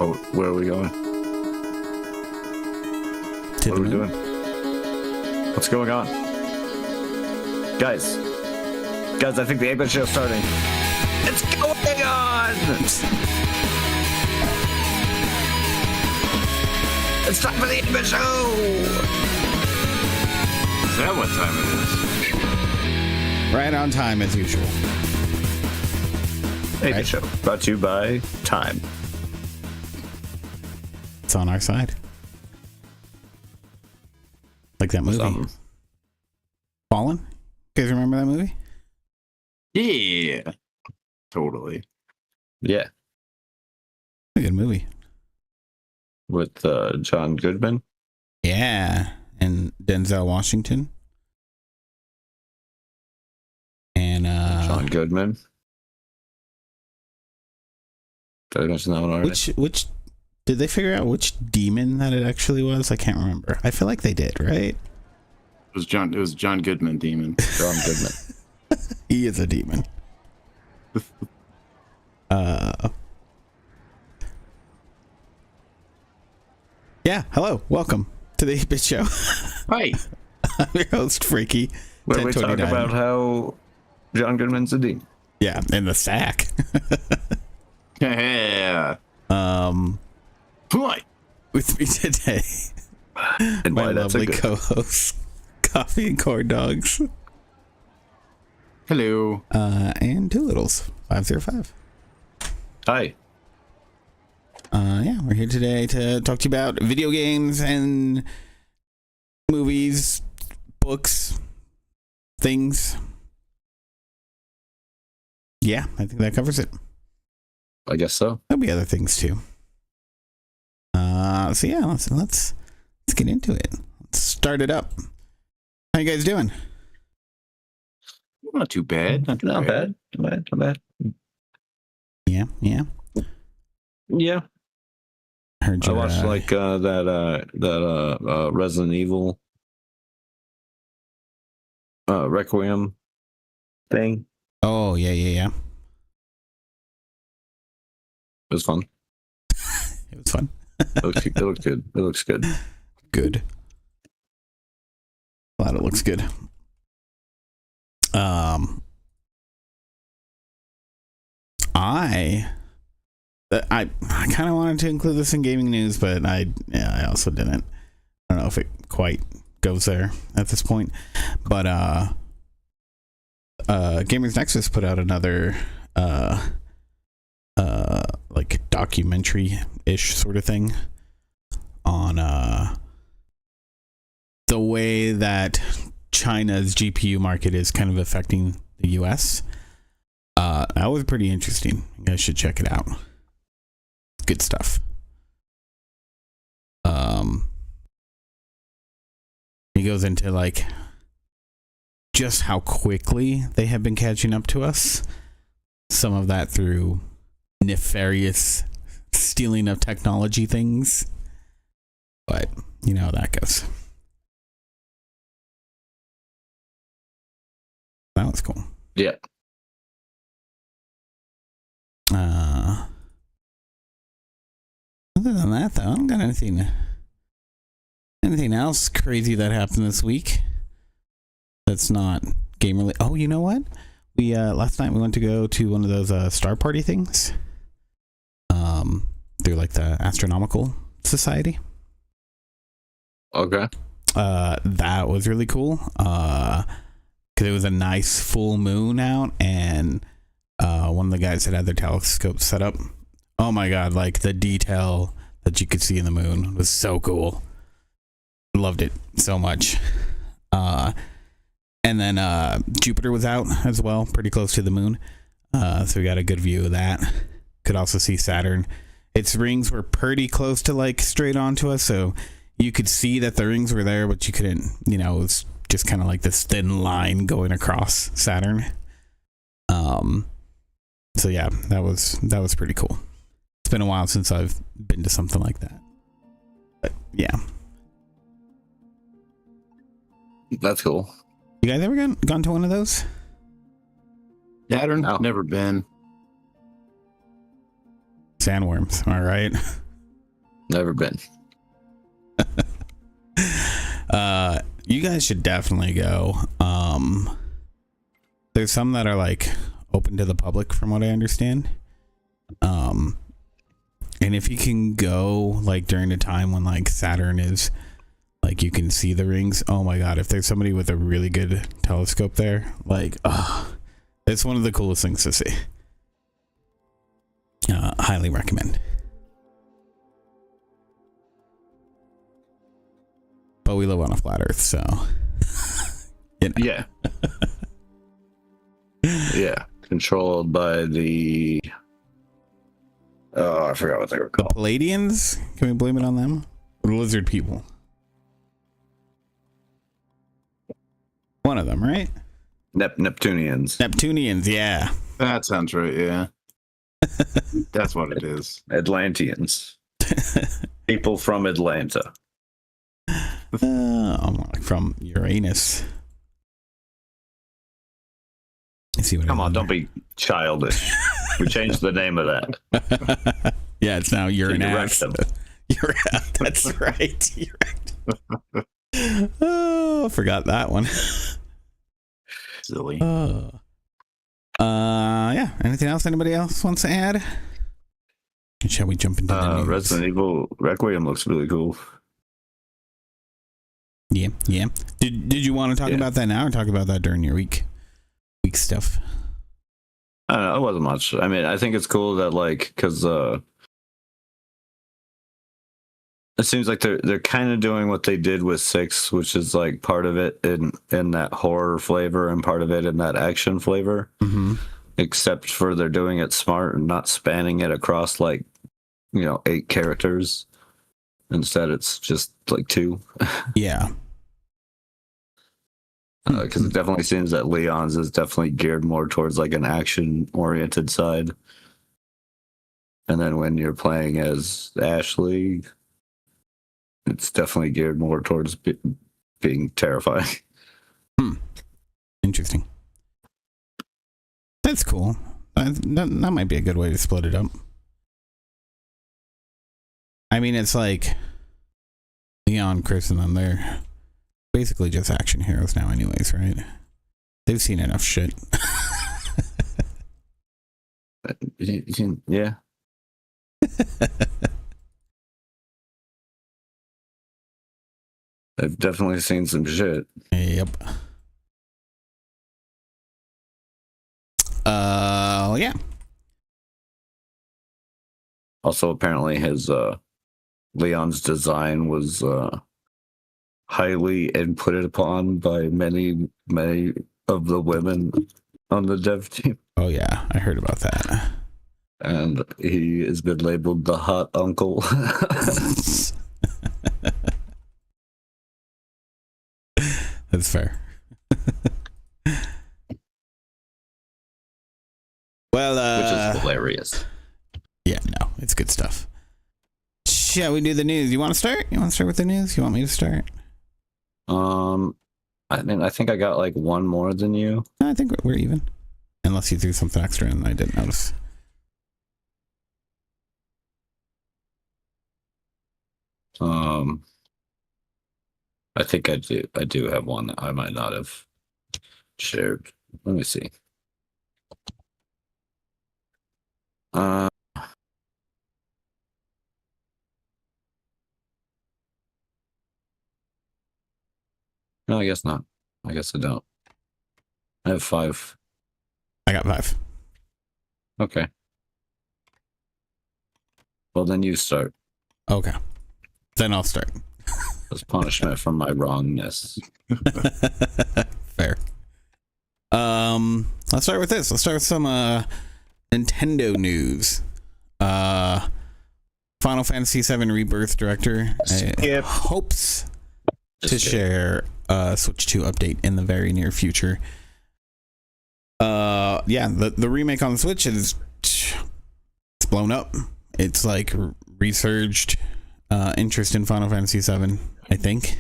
Oh, where are we going? To What the are we moon. doing? What's going on? Guys, I think the Eggman Show's starting. It's going on! It's time for the Eggman Show! Is that what time it is? Right on time as usual. Eggman Right. Show, brought to you by Time. It's on our side. Like that movie. Something. Fallen? You guys remember that movie? Yeah. Totally. Yeah, A good movie. with John Goodman. Yeah. And Denzel Washington. And John Goodman. Did I mention that one already? which did they figure out which demon that it actually was? I can't remember. I feel like they did, right? It was John Goodman Demon. John Goodman. He is a demon. Yeah, hello. Welcome to the 8-Bit Show. Hi. I'm your host, Freaky. Where we talk 1029. about how John Goodman's a demon. Yeah, in the sack. Yeah. What? With me today, And my why that's a lovely good. co-host, Coffee and Corn Dogs, Hello. and Two Littles 505. Hi. Yeah, we're here today to talk to you about video games and movies, books, things. Yeah, I think that covers it. I guess so. There'll be other things too. So yeah, let's get into it. Let's start it up. How you guys doing? Not too bad. Not too Not bad. bad. Not bad. Yeah. Yeah. Heard I you. watched like that Resident Evil Requiem thing. Oh yeah. It was fun. It was fun. It looked good. It looks good. Good. Glad it looks good. I kind of wanted to include this in gaming news, but I also didn't. I don't know if it quite goes there at this point. But Gamers Nexus put out another like documentary-ish sort of thing on the way that China's GPU market is kind of affecting the US. That was pretty interesting. You guys should check it out. Good stuff. He goes into like just how quickly they have been catching up to us. Some of that through nefarious stealing of technology things. But you know how that goes. That was cool. Yeah. Other than that, though, I don't got anything else crazy that happened this week that's not game related. Oh, you know what? We last night we went to go to one of those Star Party things. Through like the Astronomical Society. Okay. That was really cool. Because it was a nice full moon out, and one of the guys that had their telescope set up. Oh my god, like the detail that you could see in the moon was so cool. Loved it so much. And then Jupiter was out as well, pretty close to the moon. So we got a good view of that. Could also see Saturn. Its rings were pretty close to like straight onto us, so you could see that the rings were there, but you couldn't, it was just kind of like this thin line going across Saturn. So yeah, that was pretty cool. It's been a while since I've been to something like that. But yeah. That's cool. You guys ever gone to one of those? Saturn? No. Never been. Sandworms, am I right? Never been. You guys should definitely go. There's some that are like open to the public from what I understand. And if you can go like during the time when like Saturn is like you can see the rings, oh my god, if there's somebody with a really good telescope there, like it's one of the coolest things to see. Highly recommend. But we live on a flat earth, so you know. Yeah. Yeah. Controlled by the... Oh, I forgot what they were The called. Palladians? Can we blame it on them? Or the lizard people? One of them, right? Neptunians. Neptunians, yeah. That sounds right, yeah. That's what it is. Atlanteans. People from Atlanta. I'm like from Uranus. I see what Come I on, did don't be childish. We changed the name of that. there. Yeah, it's now Uranus. Erectum. That's right. Erectum. Oh, forgot that one. Silly. Yeah. Anything else anybody else wants to add? Shall we jump into the news? Resident Evil Requiem looks really cool. Yeah. Did you want to talk about that now or talk about that during your week stuff? I don't know, it wasn't much. I mean, I think it's cool that like, because it seems like they're kind of doing what they did with 6, which is like part of it in that horror flavor and part of it in that action flavor. Mm-hmm. Except for they're doing it smart and not spanning it across like 8 characters. Instead, it's just like 2. Yeah. Because it definitely seems that Leon's is definitely geared more towards like an action-oriented side. And then when you're playing as Ashley, it's definitely geared more towards being terrifying. Interesting. That's cool. That might be a good way to split it up. I mean, it's like Leon, Chris, and them, they're basically just action heroes now anyways, right? They've seen enough shit. Yeah. I've definitely seen some shit. Yep. Yeah. Also, apparently his Leon's design was highly inputted upon by many of the women on the dev team. Oh yeah, I heard about that. And he has been labeled the hot uncle. That's fair. Well, which is hilarious. Yeah, no, it's good stuff. Shall we do the news? You want to start? You want to start with the news? You want me to start? I mean, I think I got like one more than you. No, I think we're even. Unless you threw something extra and I didn't notice. I think I do have one that I might not have shared. Let me see. No, I guess not. I guess I don't. I have 5. I got 5. Okay. Well, then you start. Okay. Then I'll start. As punishment for my wrongness. Fair. Let's start with this. Let's start with some Nintendo news. Final Fantasy VII Rebirth director hopes to share a Switch 2 update in the very near future. The remake on the Switch is it's blown up. It's like resurged interest in Final Fantasy VII, I think,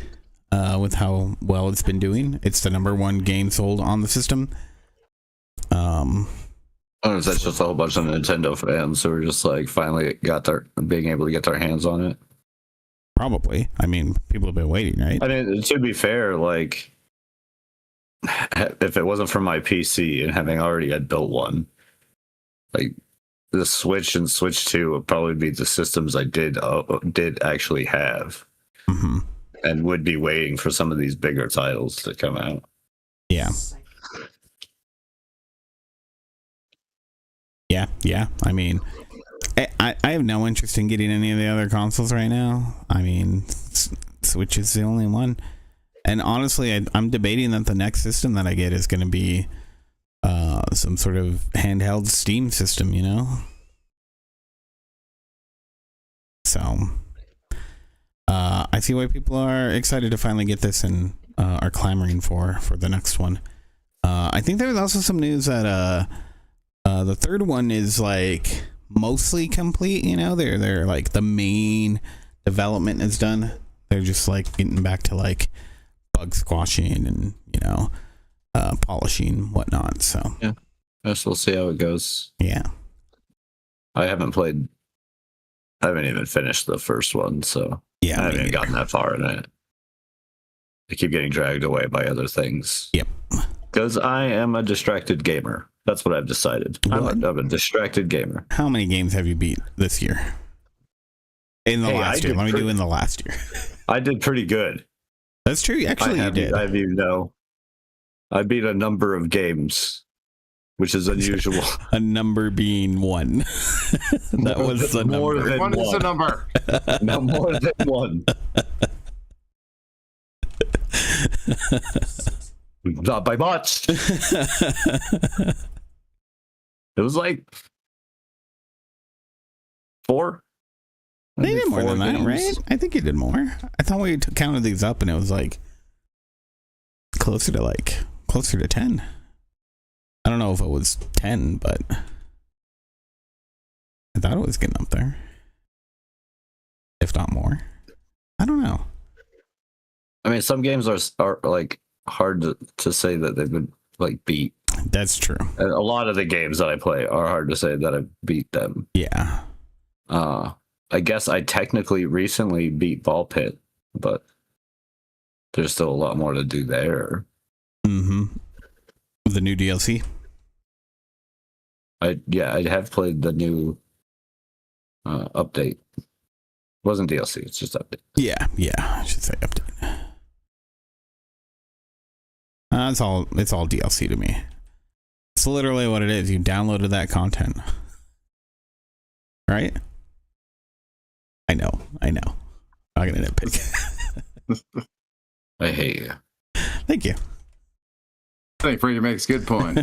with how well it's been doing. It's the #1 game sold on the system. That's just a whole bunch of Nintendo fans who are just like finally being able to get their hands on it. Probably. I mean, people have been waiting, right? I mean, to be fair, like, if it wasn't for my PC and having already had built one, like the Switch and Switch 2 would probably be the systems I did actually have, Hmm. and would be waiting for some of these bigger titles to come out. Yeah. Yeah. I mean, I have no interest in getting any of the other consoles right now. I mean, Switch is the only one. And honestly, I'm debating that the next system that I get is going to be some sort of handheld Steam system, you know? So, I see why people are excited to finally get this and are clamoring for the next one. I think there was also some news that the third one is like mostly complete, you know? They're like the main development is done. They're just like getting back to like bug squashing and, you know, polishing and whatnot. So I guess we'll see how it goes. yeah. I haven't even finished the first one, so Yeah. I haven't me even neither. gotten that far in it. I keep getting dragged away by other things. Yep. Because I am a distracted gamer. That's what I've decided. I'm a distracted gamer. How many games have you beat this year? In the Hey, last year. Let me do in the last year. I did pretty good. That's true. Actually, you did. I beat a number of games, which is unusual. A number being one. That was the More number. than One is the one. number. No more than one. Not by much. It was like 4. They Maybe did more 4 than that, games. right? I think you did more. I thought we counted these up and it was like closer to 10. I don't know if it was 10, but I thought it was getting up there. If not more. I don't know. I mean, some games are like hard to say that they would like beat. That's true. And a lot of the games that I play are hard to say that I beat them. Yeah. I guess I technically recently beat Ball Pit, but there's still a lot more to do there. Mm-hmm. The new DLC. I have played the new update. It wasn't DLC, it's just update. Yeah. I should say update. It's all DLC to me. It's literally what it is. You downloaded that content. Right? I know. I'm not gonna nitpick. I hate you. Thank you. I think Frida makes a good point.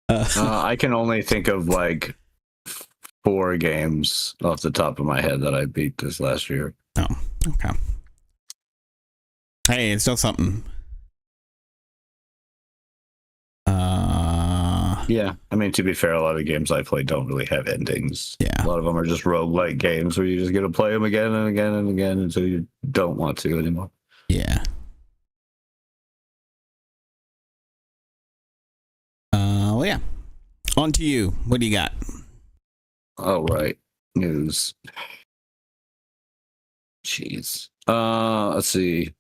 I can only think of like 4 games off the top of my head that I beat this last year. Oh, okay. Hey, it's still something. Yeah, I mean, to be fair, a lot of games I play don't really have endings. Yeah. A lot of them are just roguelike games where you just get to play them again and again and again until you don't want to anymore. Yeah. Well, yeah. On to you. What do you got? Oh, right. News. Jeez. Let's see.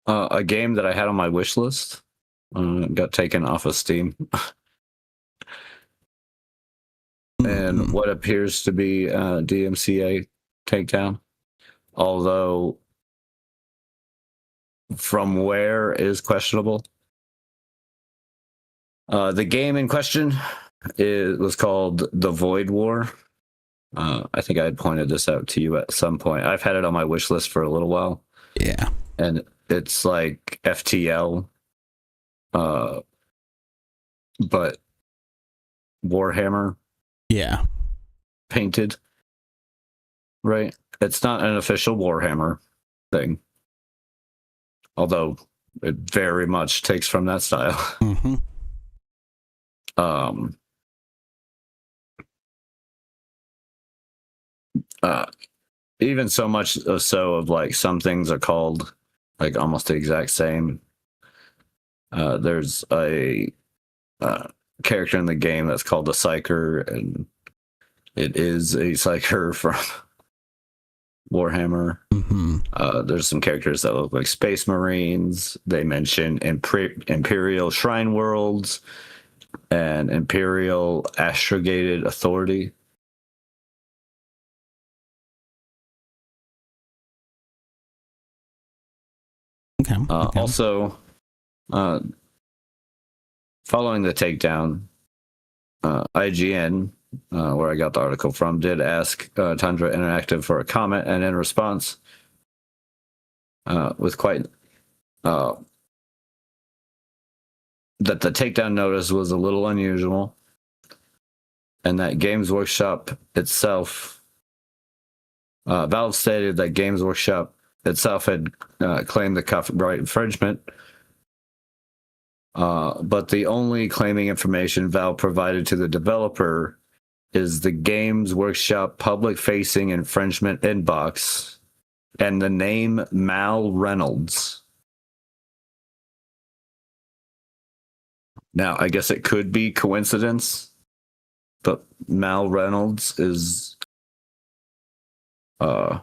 A game that I had on my wish list got taken off of Steam. And what appears to be DMCA takedown. Although from where is questionable. The game in question was called The Void War. I think I had pointed this out to you at some point. I've had it on my wish list for a little while. Yeah. And it's like FTL, but Warhammer Yeah. painted, right? It's not an official Warhammer thing, although it very much takes from that style. Mm-hmm. Even so much so of like some things are called like almost the exact same There's a character in the game that's called the Psyker, and it is a Psyker from Warhammer. There's some characters that look like Space Marines. They mention Imperial Shrine Worlds and Imperial Astrogated Authority. Okay. Also, following the takedown, IGN, where I got the article from, did ask Tundra Interactive for a comment, and in response, with quite that the takedown notice was a little unusual, and that Games Workshop itself, Valve stated that Games Workshop itself had claimed the copyright infringement, but the only claiming information Valve provided to the developer is the Games Workshop public-facing infringement inbox and the name Mal Reynolds. Now, I guess it could be coincidence, but Mal Reynolds is from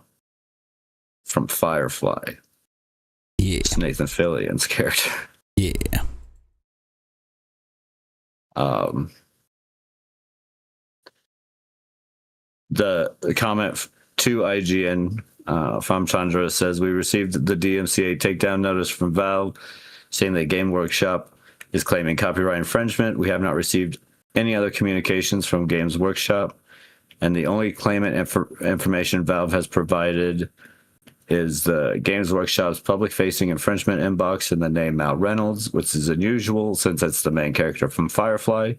Firefly. Yeah. It's Nathan Fillion's character. Yeah. The comment to IGN from Chandra says, we received the DMCA takedown notice from Valve saying that Game Workshop is claiming copyright infringement. We have not received any other communications from Games Workshop, and the only claimant information Valve has provided is the Games Workshop's public-facing infringement inbox and the name Mal Reynolds, which is unusual since it's the main character from Firefly.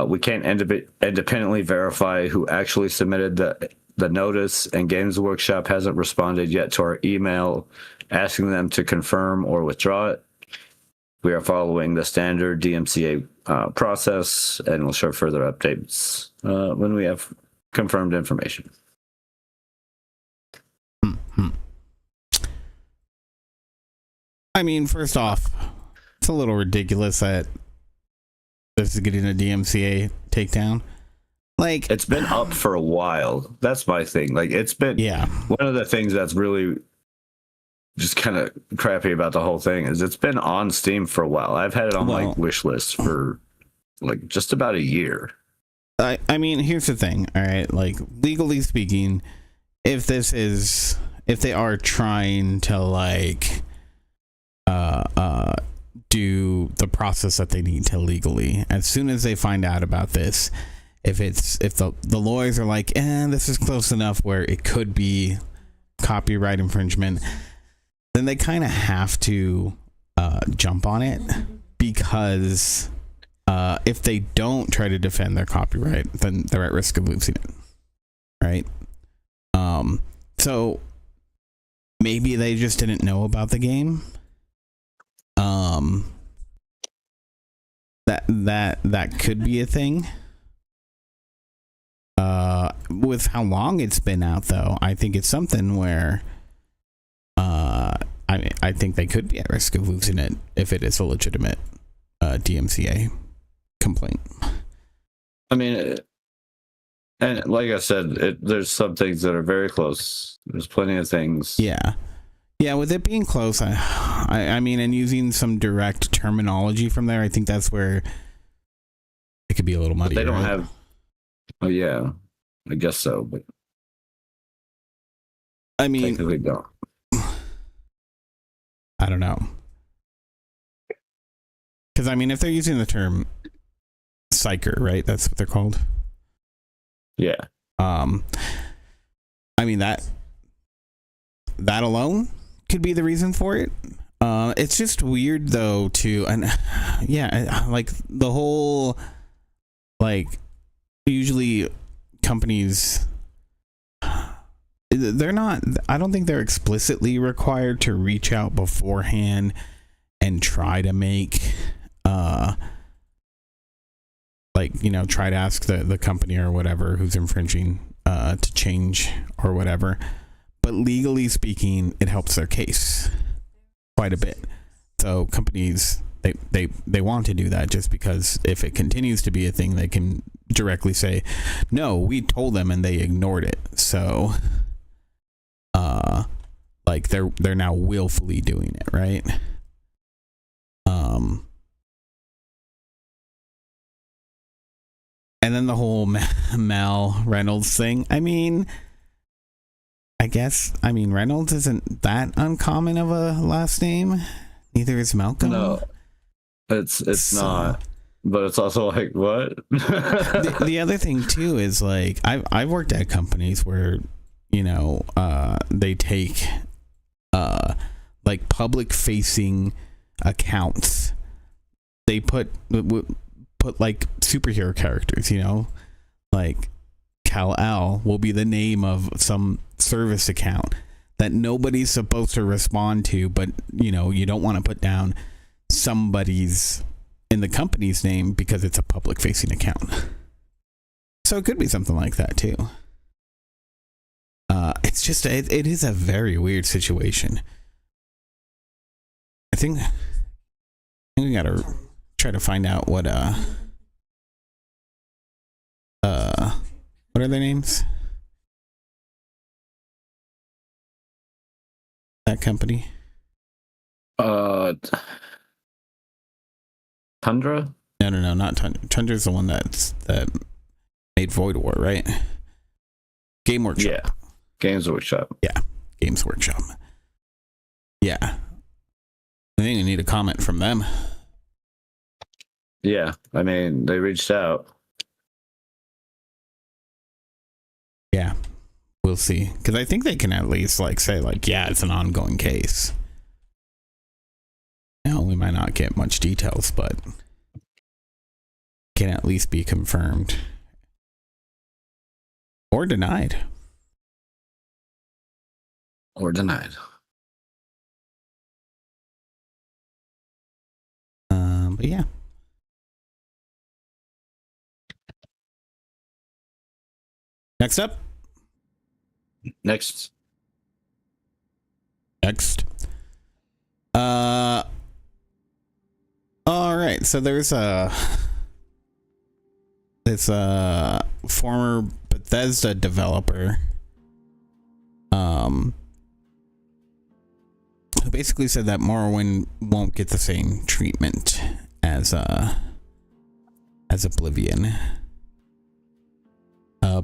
We can't independently verify who actually submitted the notice, and Games Workshop hasn't responded yet to our email asking them to confirm or withdraw it. We are following the standard DMCA process, and we'll share further updates when we have confirmed information. I mean, first off, it's a little ridiculous that this is getting a DMCA takedown. Like, it's been up for a while. That's my thing. Like, it's been, yeah. One of the things that's really just kind of crappy about the whole thing is it's been on Steam for a while. I've had it on my wish list for like just about a year. I mean, here's the thing. All right, like, legally speaking, if they are trying to like do the process that they need to legally, as soon as they find out about this, if the lawyers are like, this is close enough where it could be copyright infringement, then they kind of have to jump on it, because if they don't try to defend their copyright, then they're at risk of losing it, right? So maybe they just didn't know about the game. That could be a thing. With how long it's been out, though, I think it's something where I think they could be at risk of losing it if it is a legitimate DMCA complaint. I mean, and like I said, there's some things that are very close. There's plenty of things. Yeah, with it being close, I mean, and using some direct terminology from there, I think that's where it could be a little muddy. They don't have. Oh yeah, I guess so, but I mean, technically don't. I don't know, because I mean, if they're using the term psyker, right? That's what they're called. Yeah. I mean, that alone could be the reason for it. It's just weird though, too, and yeah, like the whole, like, usually companies, they're not, I don't think they're explicitly required to reach out beforehand and try to make like, you know, try to ask the company or whatever who's infringing to change or whatever. But legally speaking, it helps their case quite a bit. So companies they want to do that just because if it continues to be a thing, they can directly say, no, we told them and they ignored it. So like they're now willfully doing it, right? And then the whole Mal Reynolds thing. I mean, Reynolds isn't that uncommon of a last name. Neither is Malcolm. No, it's So- not. But it's also like, what? The other thing too is like I've worked at companies where they take like public facing accounts. They put like superhero characters, like Kal-El will be the name of some service account that nobody's supposed to respond to, but you don't want to put down somebody's in the company's name because it's a public facing account. So it could be something like that too. It's just it is a very weird situation. I think we gotta try to find out what are their names? That company? Tundra? No, not Tundra. Tundra's the one that made Void War, right? Game Workshop. Yeah. Games Workshop. Games Workshop. Yeah. I think we need a comment from them. Yeah. I mean, they reached out. Yeah. We'll see. Because I think they can at least say yeah, it's an ongoing case. We might not get much details, but can at least be confirmed or denied. Or denied. But yeah. Next up. Next. All right. So there's this former Bethesda developer who basically said that Morrowind won't get the same treatment as Oblivion.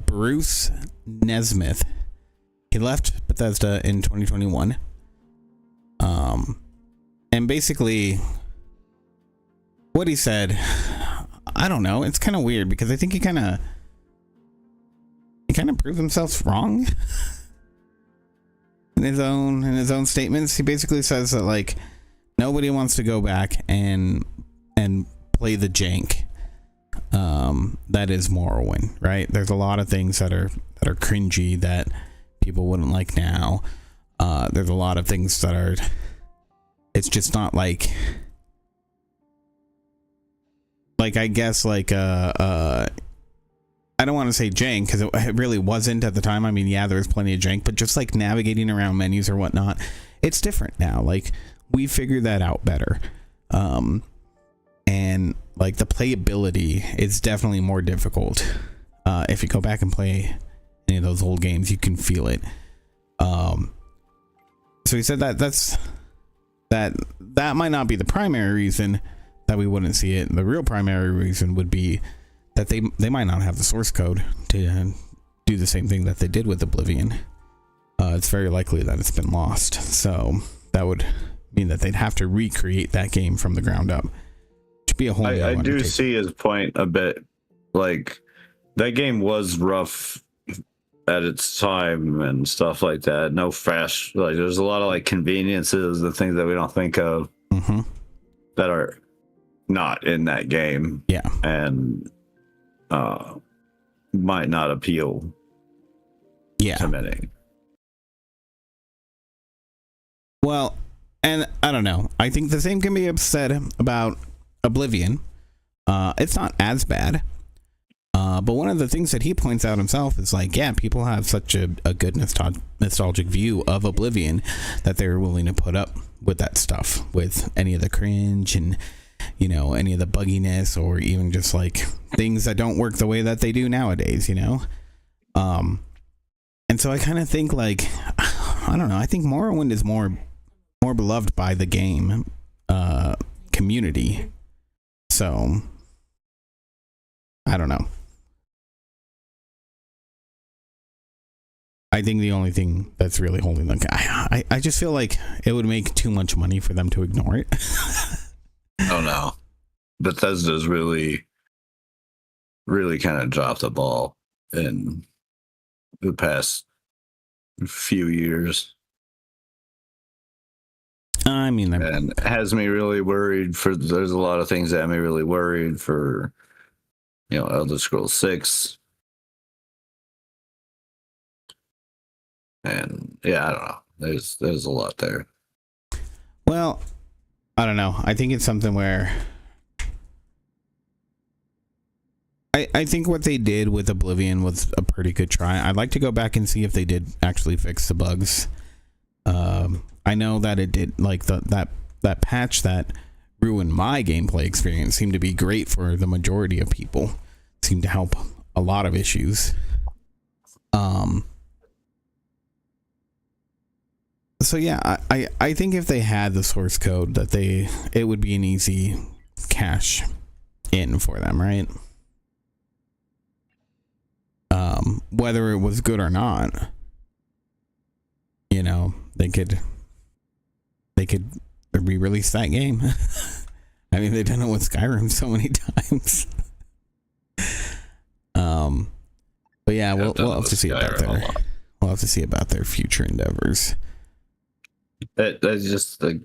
Bruce Nesmith. He left Bethesda in 2021. And basically what he said, I don't know, it's kind of weird because I think he kind of proved himself wrong in his own statements. He basically says that nobody wants to go back and play the jank that is Morrowind, right? There's a lot of things that are cringy that people wouldn't like now. There's a lot of things that are, it's just not I guess I don't want to say jank because it really wasn't at the time. I mean, yeah, there was plenty of jank, but just navigating around menus or whatnot, it's different now. We figured that out better. And the playability is definitely more difficult. If you go back and play any of those old games, you can feel it. So he said that might not be the primary reason that we wouldn't see it. The real primary reason would be that they might not have the source code to do the same thing that they did with Oblivion. It's very likely that it's been lost. So that would mean that they'd have to recreate that game from the ground up. Which would be a whole new I do undertaking. see his point a bit. That game was rough at its time and stuff like that. No fast, there's a lot of conveniences and things that we don't think of that are not in that game. Yeah. And might not appeal to many. Well, and I don't know. I think the same can be said about Oblivion. It's not as bad. But one of the things that he points out himself is people have such a good nostalgic view of Oblivion that they were willing to put up with that stuff, with any of the cringe and, you know, any of the bugginess, or even just like things that don't work the way that they do nowadays, you know? And so I kind of think like, I don't know, I think Morrowind is more beloved by the game community. So I don't know. I think the only thing that's really holding them, I just feel like it would make too much money for them to ignore it. Oh no, Bethesda's really kind of dropped the ball in the past few years. I mean, and it has me really worried there's a lot of things that have me really worried for, you know, Elder Scrolls 6. And yeah, I don't know. There's a lot there. well, I don't know. I think it's something where I think what they did with Oblivion was a pretty good try. I'd like to go back and see if they did actually fix the bugs. I know that it did, like that patch that ruined my gameplay experience seemed to be great for the majority of people. Seemed to help a lot of issues. So yeah, I think if they had the source code, that it would be an easy cash in for them, right? Whether it was good or not, you know, they could re-release that game. I mean, they've done it with Skyrim so many times. But yeah, we'll have to see about we'll have to see about their future endeavors. That's just like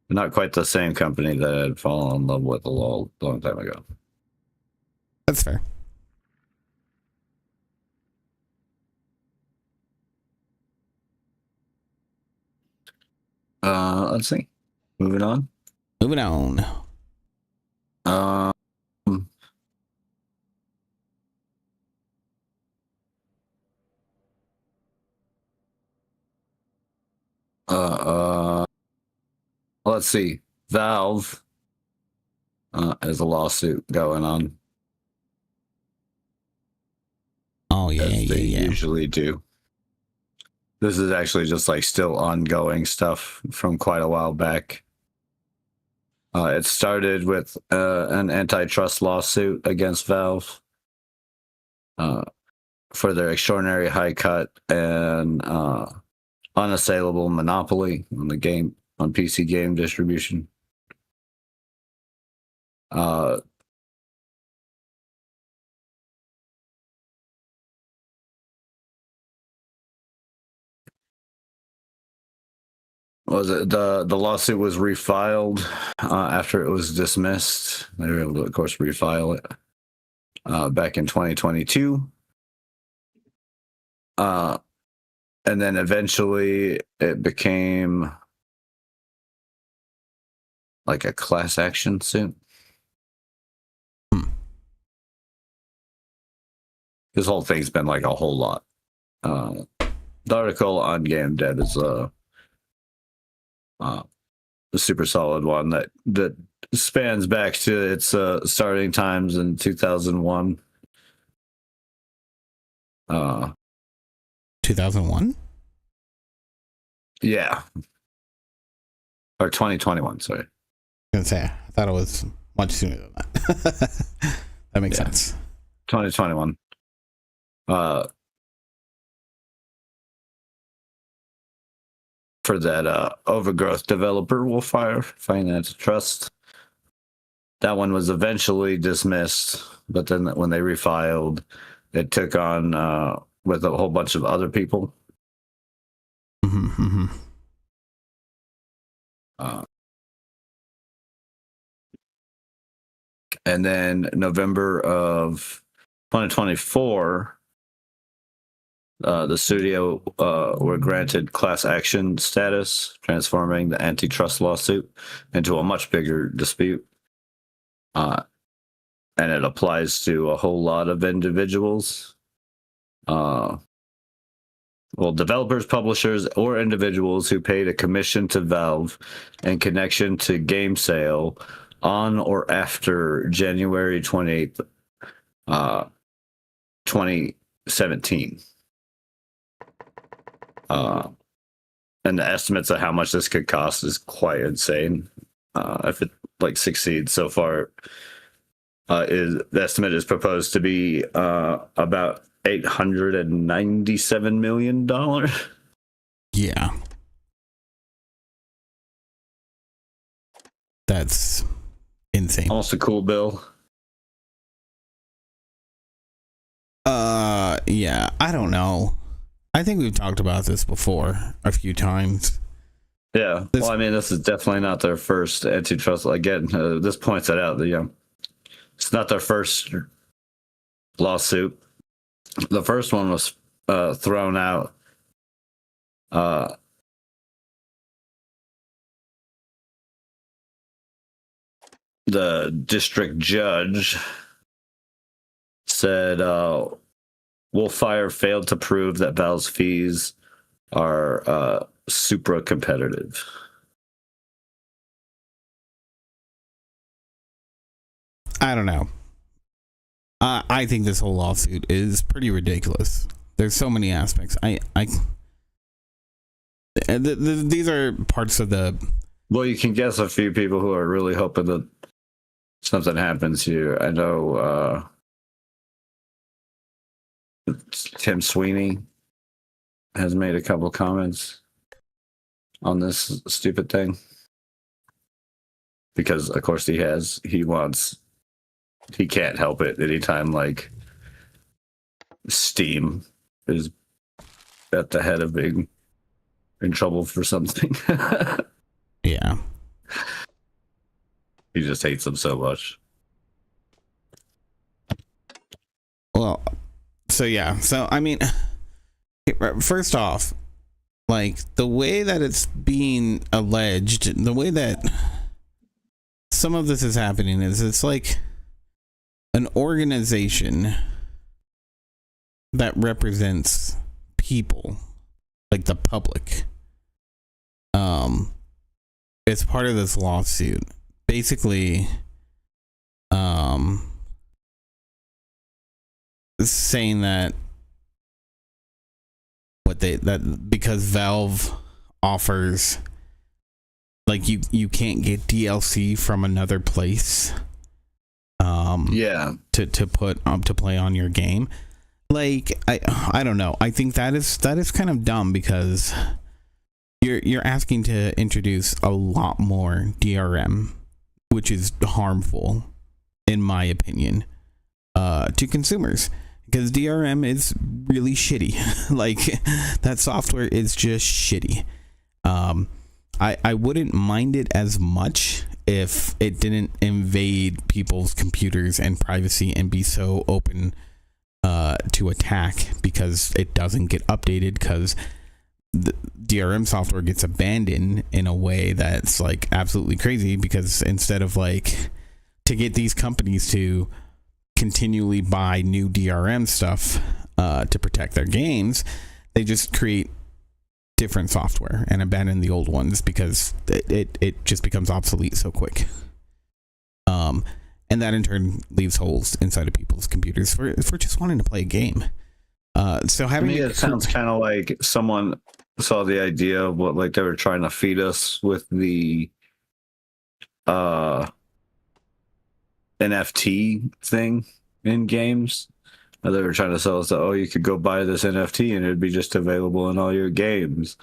not quite the same company that I'd fallen in love with a long time ago. That's fair. Let's see. Moving on. Um, let's see. Valve has a lawsuit going on. Oh yeah, as they yeah. usually do. This is actually just like still ongoing stuff from quite a while back. It started with an antitrust lawsuit against Valve for their extraordinary high cut and unassailable monopoly on PC game distribution. The lawsuit was refiled after it was dismissed. They were able to, of course, refile it back in 2022. And then eventually it became like a class action suit. This whole thing's been like a whole lot. The article on Game Dev is a super solid one that spans back to its starting times in 2001. 2001? Yeah. Or 2021, sorry. I was gonna say, I thought it was much sooner than that. That makes sense. 2021. For that Overgrowth developer Wolfire Finance Trust. That one was eventually dismissed, but then when they refiled, it took on with a whole bunch of other people. Mm-hmm. And then November of 2024, the studio were granted class action status, transforming the antitrust lawsuit into a much bigger dispute. And it applies to a whole lot of individuals. well, developers, publishers, or individuals who paid a commission to Valve in connection to game sale on or after January 28th, 2017. And the estimates of how much this could cost is quite insane. If it like succeeds so far, the estimate is proposed to be about $897 million. Yeah. That's insane. Almost a cool bill. Yeah, I don't know. I think we've talked about this before a few times. Yeah. Well, I mean, this is definitely not their first antitrust. Again, this points that out. It's not their first lawsuit. The first one was thrown out. The district judge said Wolfire failed to prove that Valve's fees are supra competitive. I don't know. I think this whole lawsuit is pretty ridiculous. There's so many aspects. These are parts of the. Well, you can guess a few people who are really hoping that something happens here. I know Tim Sweeney has made a couple comments on this stupid thing. Because, of course, he can't help it anytime, like, Steam is at the head of being in trouble for something. Yeah. He just hates them so much. Well, so yeah. So, I mean, first off, like, the way that it's being alleged, the way that some of this is happening is it's like an organization that represents people, like the public, is part of this lawsuit. Basically, saying that because Valve offers, like, you can't get DLC from another place. Yeah. To put to play on your game. Like, I don't know. I think that is kind of dumb, because you're asking to introduce a lot more DRM, which is harmful, in my opinion, to consumers, because DRM is really shitty. Like, that software is just shitty. I wouldn't mind it as much if it didn't invade people's computers and privacy and be so open to attack, because it doesn't get updated, because the DRM software gets abandoned in a way that's like absolutely crazy, because instead of, like, to get these companies to continually buy new DRM stuff to protect their games, they just create different software and abandon the old ones, because it just becomes obsolete so quick. And that in turn leaves holes inside of people's computers for just wanting to play a game. So having it sounds kind of like someone saw the idea of what, like, they were trying to feed us with the NFT thing in games. They were trying to sell us that, oh, you could go buy this NFT and it'd be just available in all your games.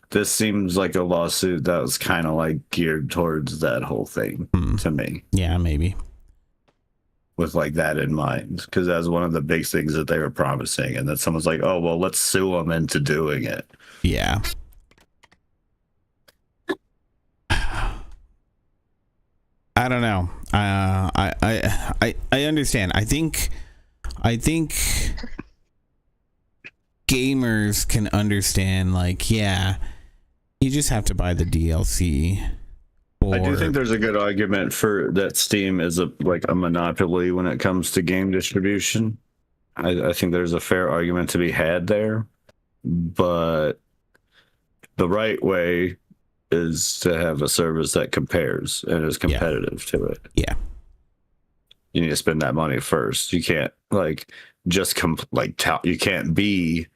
This seems like a lawsuit that was kind of like geared towards that whole thing to me. Yeah, maybe. With like that in mind, because that's one of the big things that they were promising, and that someone's like, oh, well, let's sue them into doing it. Yeah. I don't know. I understand. I think gamers can understand, like, yeah, you just have to buy the DLC. I do think there's a good argument for that Steam is a monopoly when it comes to game distribution. I think there's a fair argument to be had there, but the right way is to have a service that compares and is competitive to it. Yeah. You need to spend that money first. You can't you can't be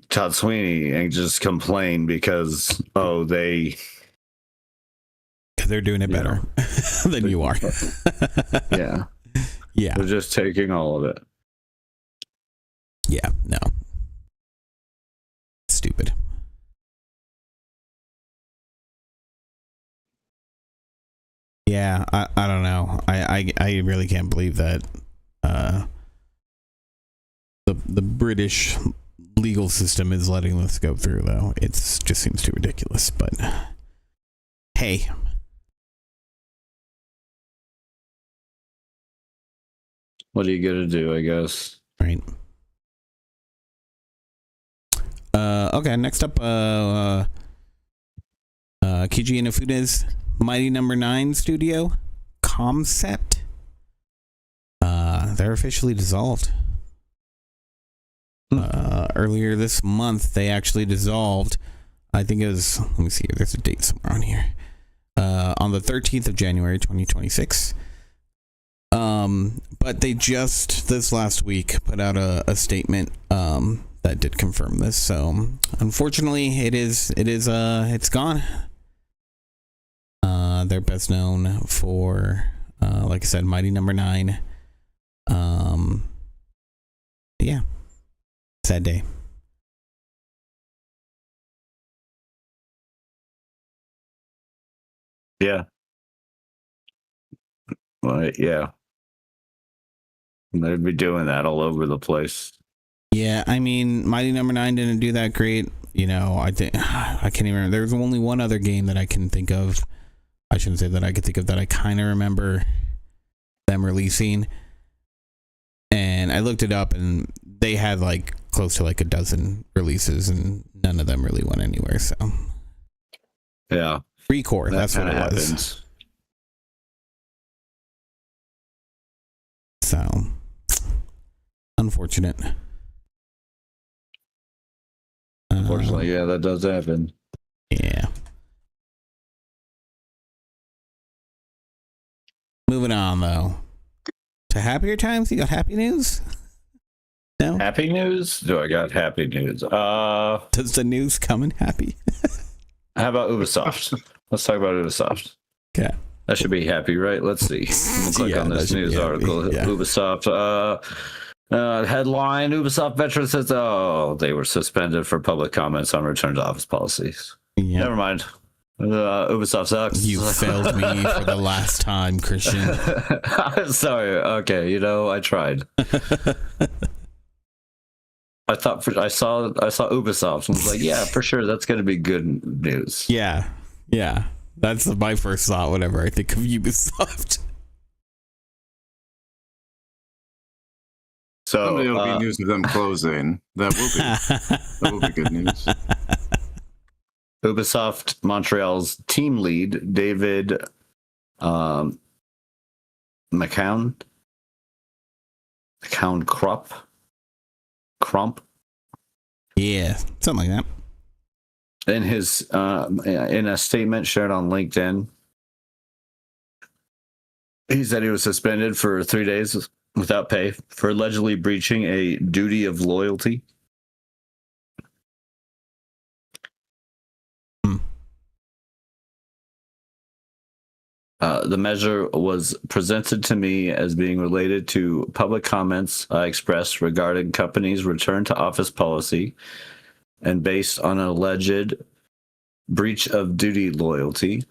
Todd Sweeney and just complain because they're doing it better than you are. Yeah. Yeah. They're just taking all of it. Yeah, no. Stupid. Yeah, I don't know. I really can't believe that the British legal system is letting this go through, though. It just seems too ridiculous, but hey. What are you gonna do, I guess? Right. Okay, next up, Keiji Inafude's Mighty Number 9 studio, Concept. They're officially dissolved. Earlier this month, they actually dissolved. I think it was, let me see, there's a date somewhere on here. On the 13th of January, 2026. But they just this last week put out a statement that did confirm this. So unfortunately, it's gone. They're best known for, like I said, Mighty Number 9. Yeah, sad day. Yeah. Well, yeah. They'd be doing that all over the place. Yeah, I mean, Mighty Number 9 didn't do that great. You know, I think I can't even remember. There's only one other game that I can think of. I shouldn't say that I could think of that I kind of remember them releasing. And I looked it up, and they had like close to like a dozen releases, and none of them really went anywhere. So, yeah, Recore, that's what it was. So, unfortunate. Unfortunately, yeah, that does happen. Yeah. Moving on, though. To happier times? You got happy news? No? Happy news? Do I got happy news? Does the news come in happy? How about Ubisoft? Let's talk about Ubisoft. Okay. That should be happy, right? Let's see. We'll click on this news article. Yeah. Ubisoft. Headline: Ubisoft veteran says, they were suspended for public comments on return to office policies. Yeah. Never mind. Ubisoft sucks. You failed me for the last time, Christian. I'm sorry. Okay, I tried. I saw Ubisoft and was like, yeah, for sure, that's going to be good news. Yeah. That's my first thought whenever I think of Ubisoft. So someday it'll be news of them closing. That will be good news. Ubisoft Montreal's team lead, David McCown Crump. Yeah, something like that. In his in a statement shared on LinkedIn, he said he was suspended for 3 days without pay for allegedly breaching a duty of loyalty. The measure was presented to me as being related to public comments I expressed regarding company's return to office policy and based on an alleged breach of duty loyalty.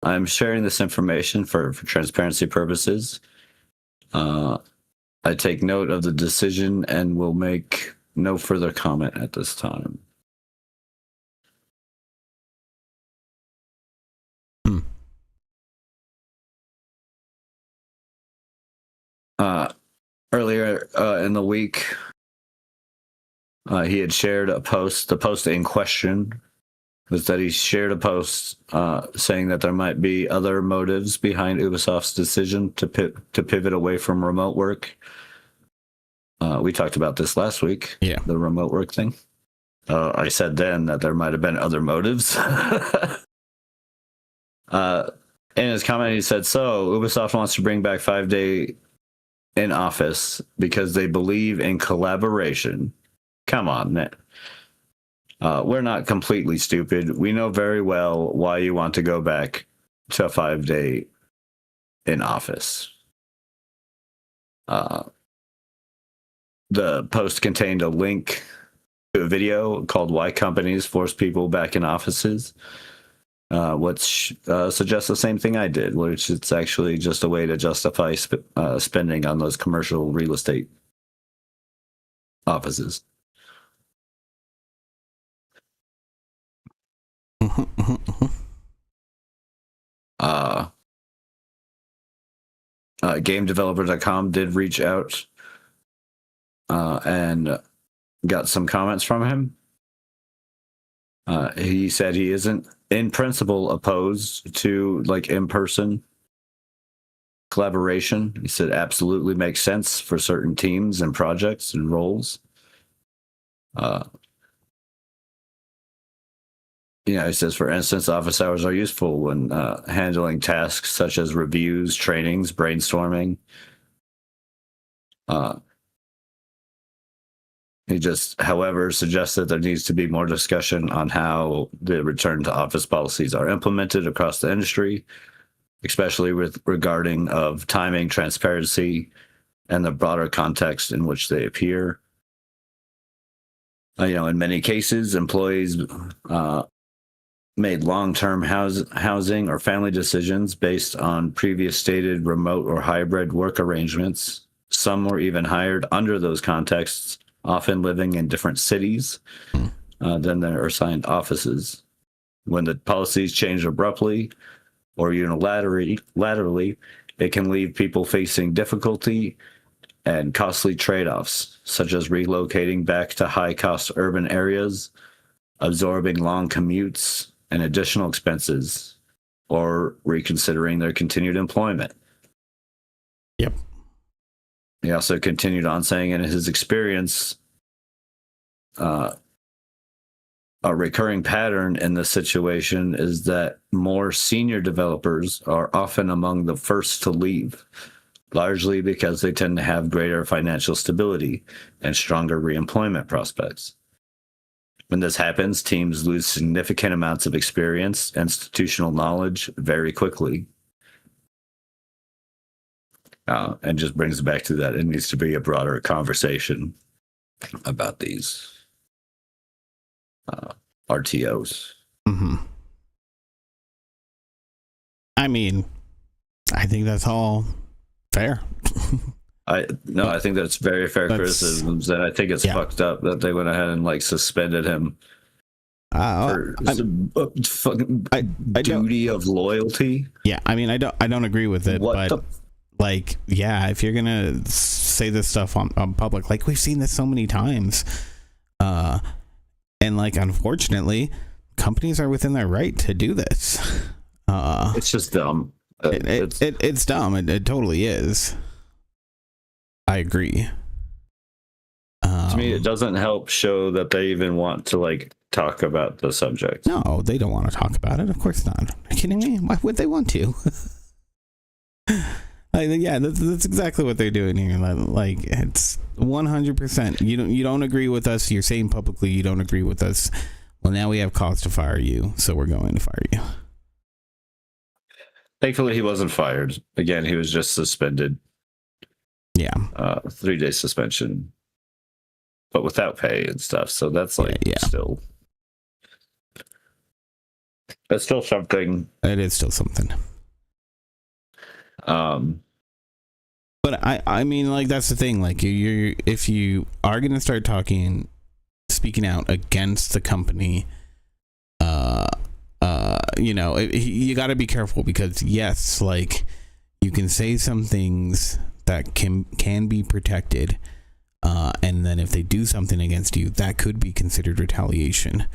I'm sharing this information for transparency purposes. I take note of the decision and will make no further comment at this time. Earlier in the week, he had shared a post. The post in question was that he shared a post saying that there might be other motives behind Ubisoft's decision to pivot away from remote work. We talked about this last week. Yeah, the remote work thing. I said then that there might have been other motives. In his comment, he said, "So Ubisoft wants to bring back 5-day in office because they believe in collaboration." Come on, man. We're not completely stupid. We know very well why you want to go back to a 5-day in office. The post contained a link to a video called "Why Companies Force People Back in Offices," which suggests the same thing I did, which it's actually just a way to justify spending on those commercial real estate offices. GameDeveloper.com did reach out and got some comments from him. He said he isn't in principle opposed to like in-person collaboration. He said absolutely makes sense for certain teams and projects and roles. He says, for instance, office hours are useful when handling tasks such as reviews, trainings, brainstorming. He just, however, suggests that there needs to be more discussion on how the return to office policies are implemented across the industry, especially regarding of timing, transparency, and the broader context in which they appear. In many cases, employees made long-term housing or family decisions based on previous stated remote or hybrid work arrangements. Some were even hired under those contexts, often living in different cities than their assigned offices. When the policies change abruptly or unilaterally, it can leave people facing difficulty and costly trade-offs, such as relocating back to high-cost urban areas, absorbing long commutes and additional expenses, or reconsidering their continued employment. Yep. He also continued on saying, in his experience, a recurring pattern in this situation is that more senior developers are often among the first to leave, largely because they tend to have greater financial stability and stronger reemployment prospects. When this happens, teams lose significant amounts of experience, institutional knowledge very quickly. And just brings it back to that. It needs to be a broader conversation about these RTOs. Mm-hmm. I mean, I think that's all fair. I think that's very fair criticisms, and I think it's fucked up that they went ahead and like suspended him for fucking duty of loyalty. Yeah, I mean, I don't agree with it, if you're gonna say this stuff on public, like we've seen this so many times, and like unfortunately, companies are within their right to do this. It's just dumb. It's dumb. It totally is. I agree. To me, it doesn't help show that they even want to like talk about the subject. No, they don't want to talk about it. Of course not. Are you kidding me? Why would they want to? That's exactly what they're doing here. Like it's 100%. You don't agree with us. You're saying publicly you don't agree with us. Well, now we have cause to fire you, so we're going to fire you. Thankfully, he wasn't fired. Again, he was just suspended. Yeah. 3-day suspension, but without pay and stuff. So that's like still. That's still something. It is still something. But I mean, like that's the thing. Like if you are gonna start speaking out against the company, you got to be careful because yes, like you can say some things that can be protected, and then if they do something against you, that could be considered retaliation.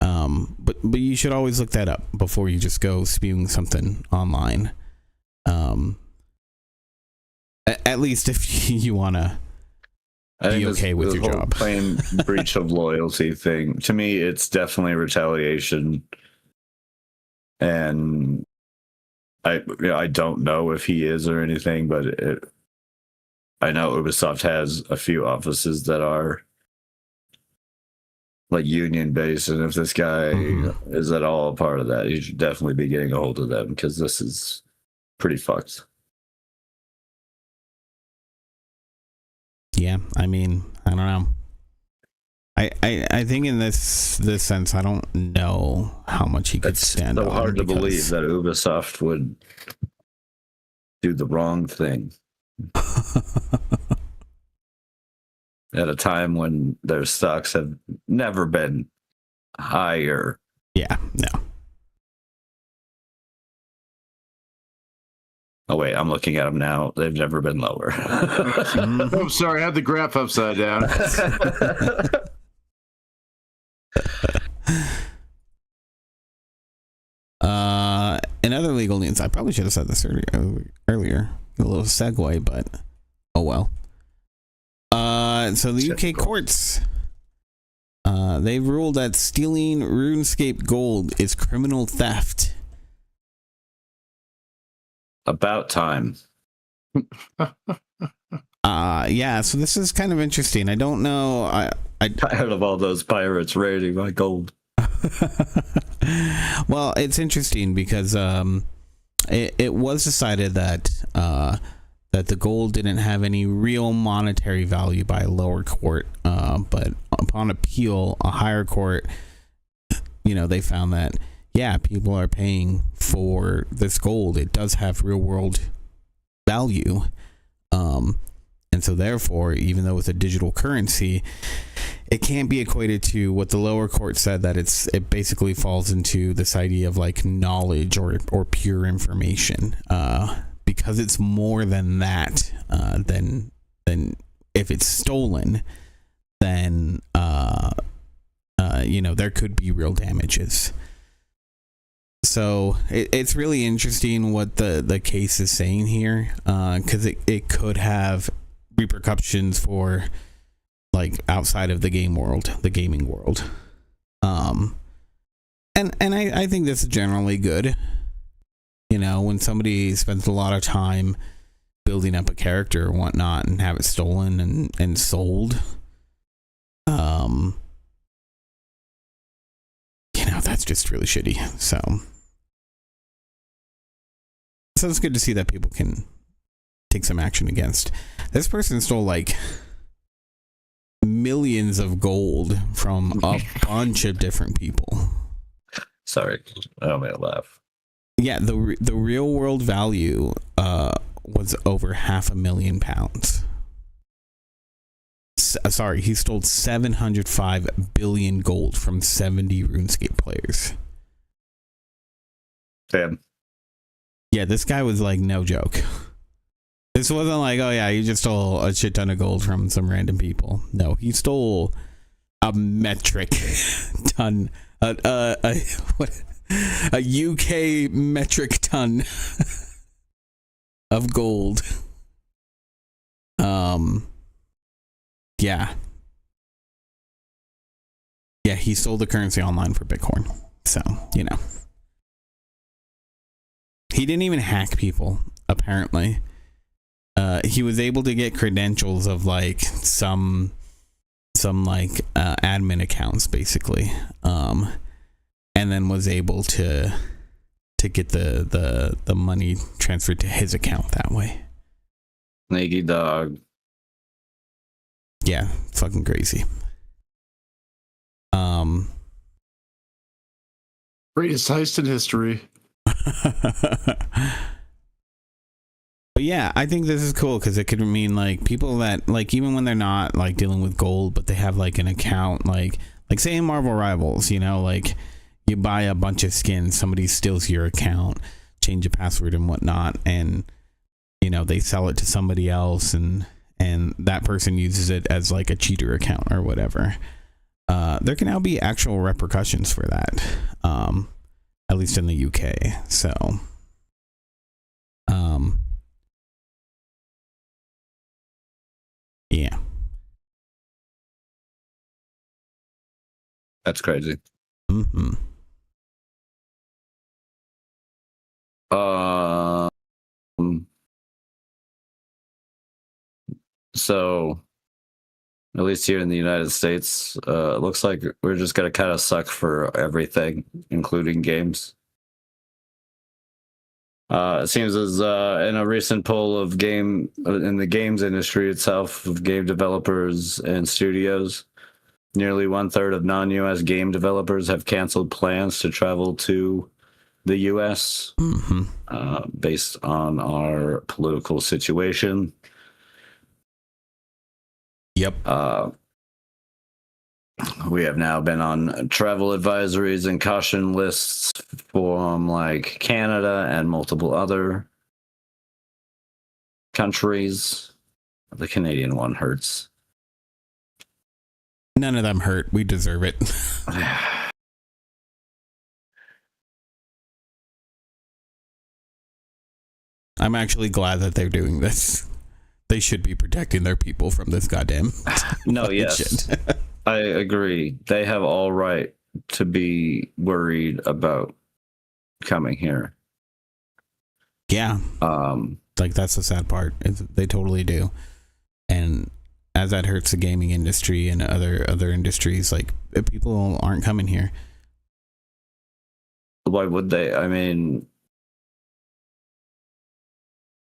But you should always look that up before you just go spewing something online. At least if you want to I be think okay with this your whole job. plain breach of loyalty thing, to me, it's definitely retaliation. And I don't know if he is or anything, but I know Ubisoft has a few offices that are like union based, and if this guy is at all a part of that, he should definitely be getting a hold of them, because this is pretty fucked. Yeah, I mean, I don't know. I think in this sense, I don't know how much he could It's stand so on. hard to because- believe that Ubisoft would do the wrong thing at a time when their stocks have never been higher. Yeah, no. Oh wait, I'm looking at them now. They've never been lower. Oh, sorry, I had the graph upside down. In other legal news, I probably should have said this earlier. A little segue, but oh well. So the UK courts, they've ruled that stealing RuneScape gold is criminal theft. About time. Yeah. So this is kind of interesting. I don't know. I Tired of all those pirates raiding my gold. Well, it's interesting because it was decided that that the gold didn't have any real monetary value by a lower court, but upon appeal, a higher court, they found that people are paying for this gold. It does have real world value, and so therefore, even though it's a digital currency, it can't be equated to what the lower court said, that it basically falls into this idea of like knowledge or pure information, because it's more than that. Than if it's stolen, then there could be real damages. So it's really interesting what the case is saying here, because it could have repercussions for like outside of the gaming world. And I think this is generally good. When somebody spends a lot of time building up a character or whatnot and have it stolen and sold, that's just really shitty. So it's good to see that people can take some action against. This person stole like millions of gold from a bunch of different people. Sorry, I don't mean to laugh. Yeah, the real world value was over £500,000. Sorry, he stole 705 billion gold from 70 RuneScape players. Damn. Yeah, this guy was like no joke. This wasn't like, oh yeah, you just stole a shit ton of gold from some random people. No, he stole a metric ton, a UK metric ton of gold. Yeah, he sold the currency online for Bitcoin. So, he didn't even hack people, apparently. He was able to get credentials of like some admin accounts, basically, and then was able to get the money transferred to his account that way. Sneaky dog. Yeah, fucking crazy. Greatest heist in history. But yeah, I think this is cool because it could mean like people that like, even when they're not like dealing with gold, but they have like an account, like say in Marvel Rivals, like you buy a bunch of skins, somebody steals your account, change a password and whatnot, and they sell it to somebody else, and that person uses it as like a cheater account or whatever. There can now be actual repercussions for that, at least in the UK. So, yeah. That's crazy. Mm-hmm. So at least here in the United States, it looks like we're just gonna kind of suck for everything, including games. It seems as in a recent poll of game in the games industry itself, of game developers and studios, nearly 1/3 of non-US game developers have canceled plans to travel to the US based on our political situation. Yep. We have now been on travel advisories and caution lists from like Canada and multiple other countries. The Canadian one hurts. None of them hurt. We deserve it. I'm actually glad that they're doing this. They should be protecting their people from this goddamn No, yes. shit. I agree. They have all right to be worried about coming here. Yeah. Like, that's the sad part. They totally do. And as that hurts the gaming industry and other industries, like, people aren't coming here. Why would they? I mean,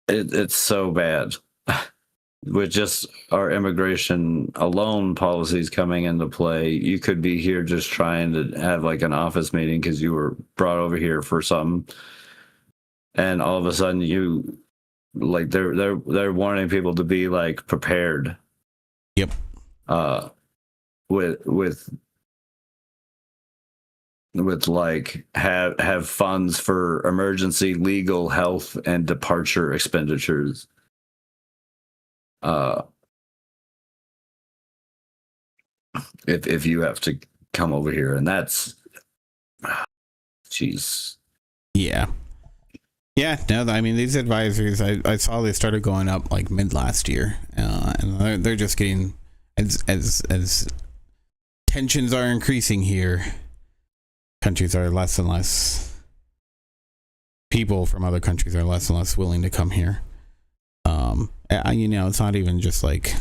it's so bad. With just our immigration alone policies coming into play, you could be here just trying to have like an office meeting because you were brought over here for something, and all of a sudden you like they're warning people to be like prepared. Yep. With like have funds for emergency legal, health, and departure expenditures. If you have to come over here, and that's, jeez. Yeah. No, I mean, these advisories, I saw they started going up like mid last year, and they're just getting as tensions are increasing here. Countries are less and less. People from other countries are less and less willing to come here. You know, it's not even just like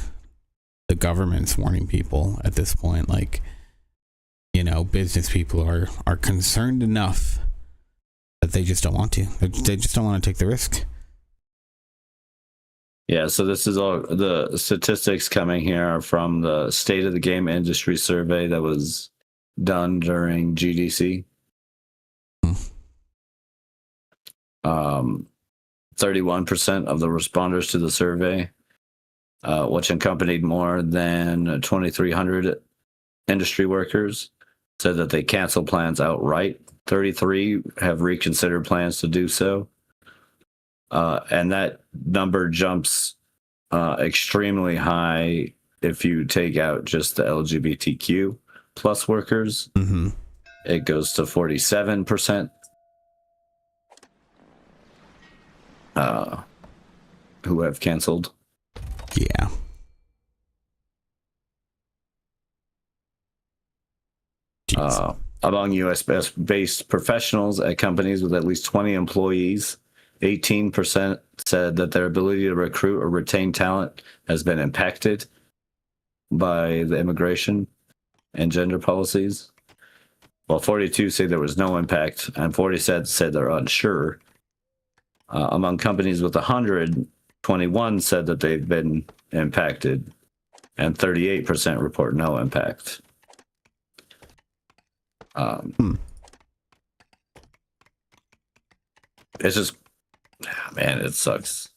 the government's warning people at this point. Like, you know, business people are concerned enough that they just don't want to. They just don't want to take the risk. Yeah, so this is all the statistics coming here are from the State of the Game Industry survey that was done during GDC. 31% of the responders to the survey, which accompanied more than 2,300 industry workers, said that they cancel plans outright. 33 have reconsidered plans to do so. And that number jumps extremely high if you take out just the LGBTQ plus workers. Mm-hmm. It goes to 47%. Who have canceled. Yeah. Among US-based professionals at companies with at least 20 employees, 18% said that their ability to recruit or retain talent has been impacted by the immigration and gender policies, while 42 say there was no impact, and 40 said they're unsure. Among companies with 100, 21 said that they've been impacted, and 38% report no impact. It's just, man, it sucks.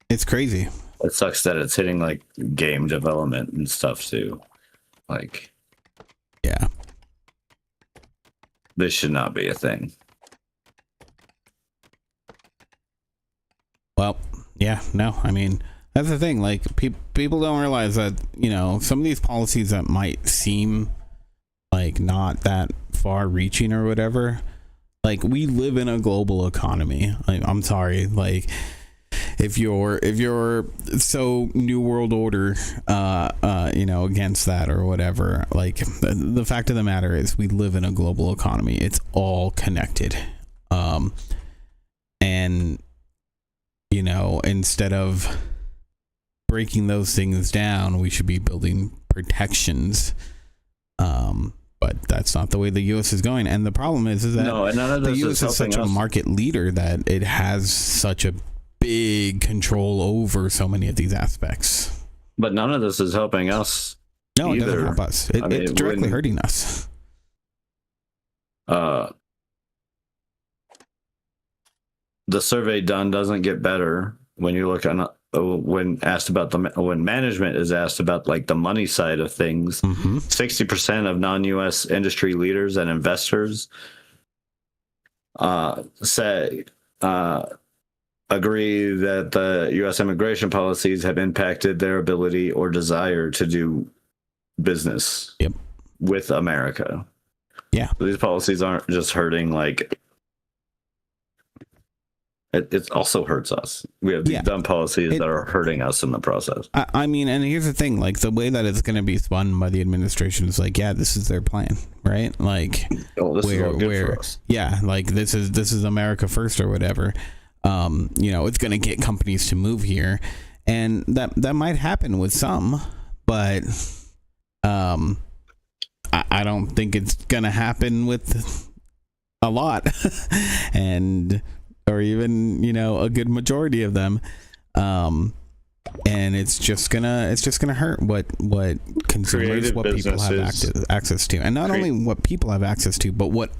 It's crazy. It sucks that it's hitting like game development and stuff too. Like, Yeah. this should not be a thing. Well, yeah, no, I mean, that's the thing. Like, people don't realize that, you know, some of these policies that might seem like not that far reaching or whatever, like, we live in a global economy. Like, I'm sorry, like, if you're so New World Order, against that or whatever, like the fact of the matter is we live in a global economy. It's all connected. And instead of breaking those things down, we should be building protections. But that's not the way the U.S. is going. And the problem is that and none of the this U.S. is such a market leader that it has such a big control over so many of these aspects. But none of this is helping us. No, it doesn't either. help us. It's directly hurting us. The survey done doesn't get better when you look on when management is asked about like the money side of things. 60% of non-U.S. industry leaders and investors agree that the U.S. immigration policies have impacted their ability or desire to do business with America. Yeah, so these policies aren't just hurting like. It also hurts us. We have these dumb policies that are hurting us in the process. I mean, and here's the thing, like the way that it's going to be spun by the administration is like, this is their plan, right? Like, this is all good for us. Yeah, like this is America first or whatever. It's going to get companies to move here, and that might happen with some, but I don't think it's going to happen with a lot, or even a good majority of them, and it's just gonna hurt what consumers, what people have access to, and not only what people have access to, but what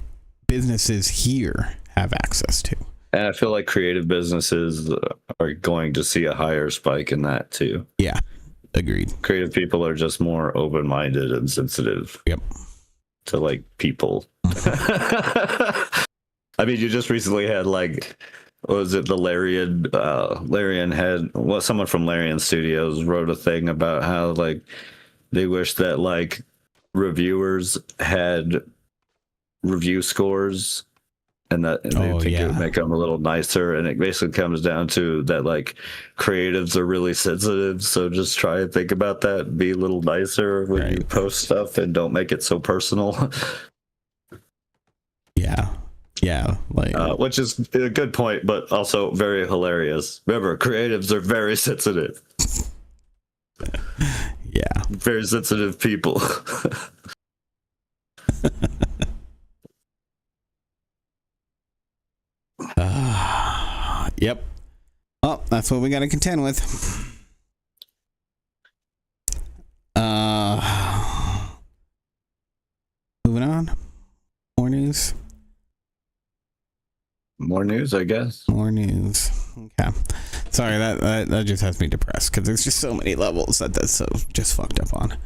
businesses here have access to. And I feel like creative businesses are going to see a higher spike in that too. Yeah, agreed. Creative people are just more open-minded and sensitive. To like people. I mean, you just recently had like, what was it? The Larian had, someone from Larian Studios wrote a thing about how like they wish that like reviewers had review scores, and that they think it would make them a little nicer. And it basically comes down to that like creatives are really sensitive, so just try and think about that. Be a little nicer when you post stuff, and don't make it so personal. Yeah, like which is a good point, but also very hilarious. Remember, creatives are very sensitive. Yeah, very sensitive people. Yep. Well, that's what we got to contend with. Moving on. More news. More news, I guess. More news. Okay. Sorry, that just has me depressed because there's just so many levels that's so just fucked up on.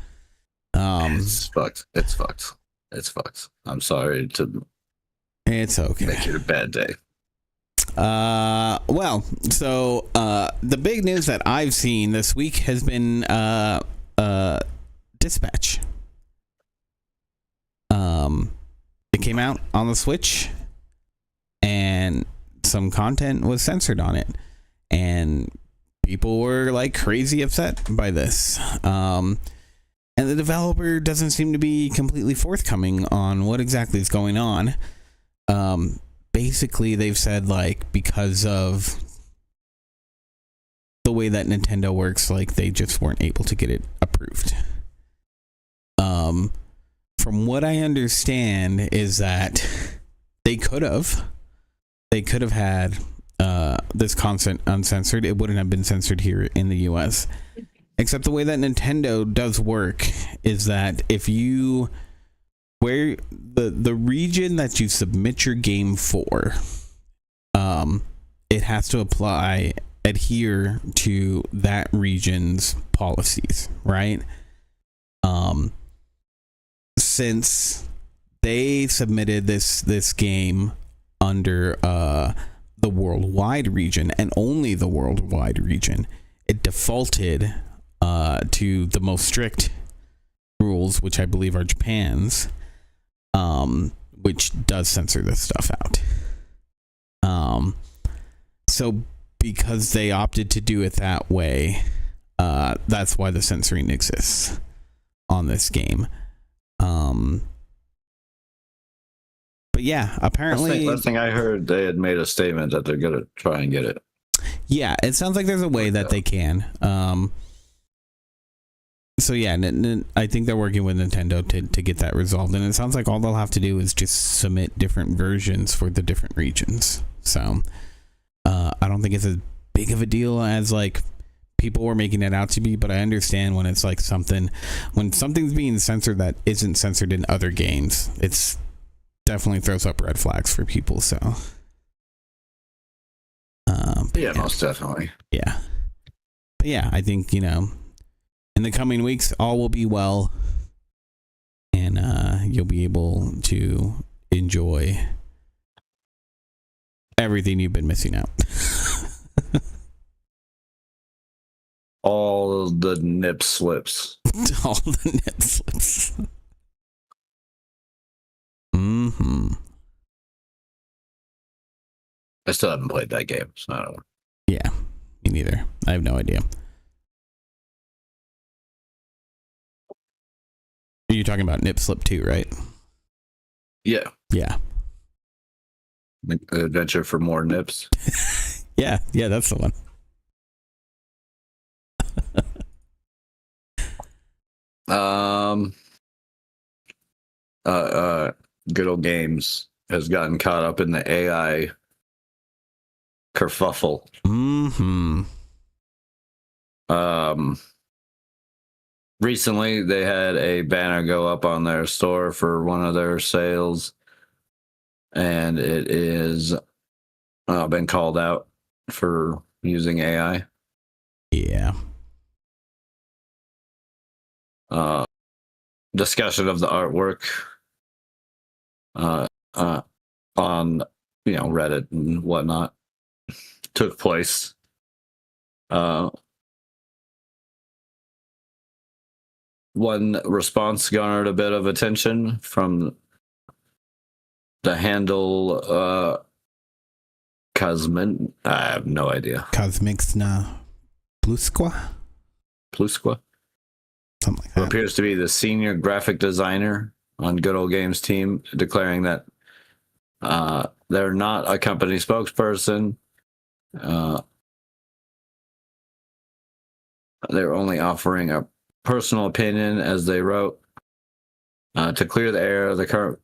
It's fucked. It's fucked. I'm sorry to. It's okay. Make it a bad day. Well, so the big news that I've seen this week has been Dispatch. It came out on the Switch, and some content was censored on it, and people were like crazy upset by this. And the developer doesn't seem to be completely forthcoming on what exactly is going on. Basically, they've said like because of the way that Nintendo works, like they just weren't able to get it approved. From what I understand is that they could have had this content uncensored. It wouldn't have been censored here in the US. Except the way that Nintendo does work is that if you where the region that you submit your game for, it has to adhere to that region's policies, right? Since they submitted this game under the worldwide region and only the worldwide region, it defaulted to the most strict rules, which I believe are Japan's, which does censor this stuff out. So because they opted to do it that way, that's why the censoring exists on this game. But yeah, apparently last thing I heard, they had made a statement that they're gonna try and get it. yeah, it sounds like there's a way that they can. So yeah, I think they're working with Nintendo to get that resolved, and it sounds like all they'll have to do is just submit different versions for the different regions. So I don't think it's as big of a deal as like people were making it out to be, but I understand when it's like when something's being censored that isn't censored in other games, it's definitely throws up red flags for people. So Yeah, most definitely. yeah, but yeah, I think in the coming weeks all will be well, and you'll be able to enjoy everything you've been missing out. All the nip slips. All the nip slips. Mm-hmm. I still haven't played that game, so I don't know. Yeah, me neither. I have no idea. You're talking about Nip Slip 2, right? Yeah. Yeah. Adventure for more nips. Yeah, that's the one. Good Old Games has gotten caught up in the AI kerfuffle. Mm-hmm. Recently they had a banner go up on their store for one of their sales, and it is been called out for using AI. Yeah. Discussion of the artwork on Reddit and whatnot took place. One response garnered a bit of attention from the handle Cosmin. I have no idea. Cosmixna Pluskwa? Plusqua? Something like Who that. appears to be the senior graphic designer on Good Old Games team, declaring that they're not a company spokesperson. They're only offering a personal opinion, as they wrote. To clear the air, the current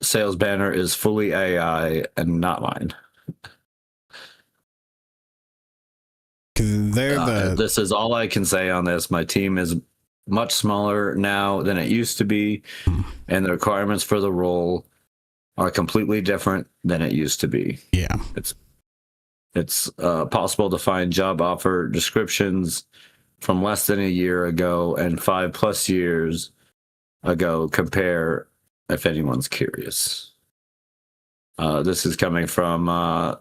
sales banner is fully AI and not mine. Because they're This is all I can say on this. My team is much smaller now than it used to be, and the requirements for the role are completely different than it used to be. yeah. It's possible to find job offer descriptions from less than a year ago and 5+ years ago. Compare if anyone's curious. This is coming from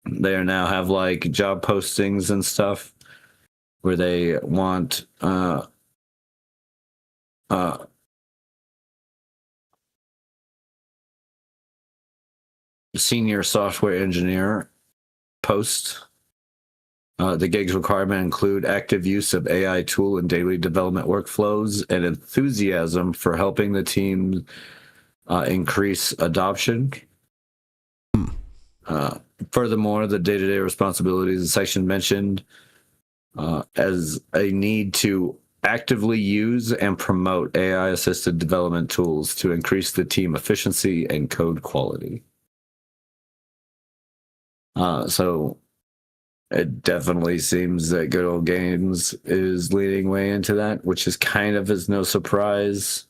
they now have like job postings and stuff where they want senior software engineer post. The gigs requirement include active use of AI tool in daily development workflows and enthusiasm for helping the team increase adoption. Furthermore, the day-to-day responsibilities the section mentioned as a need to actively use and promote AI-assisted development tools to increase the team efficiency and code quality. So it definitely seems that Good Old Games is leading way into that, which is kind of is no surprise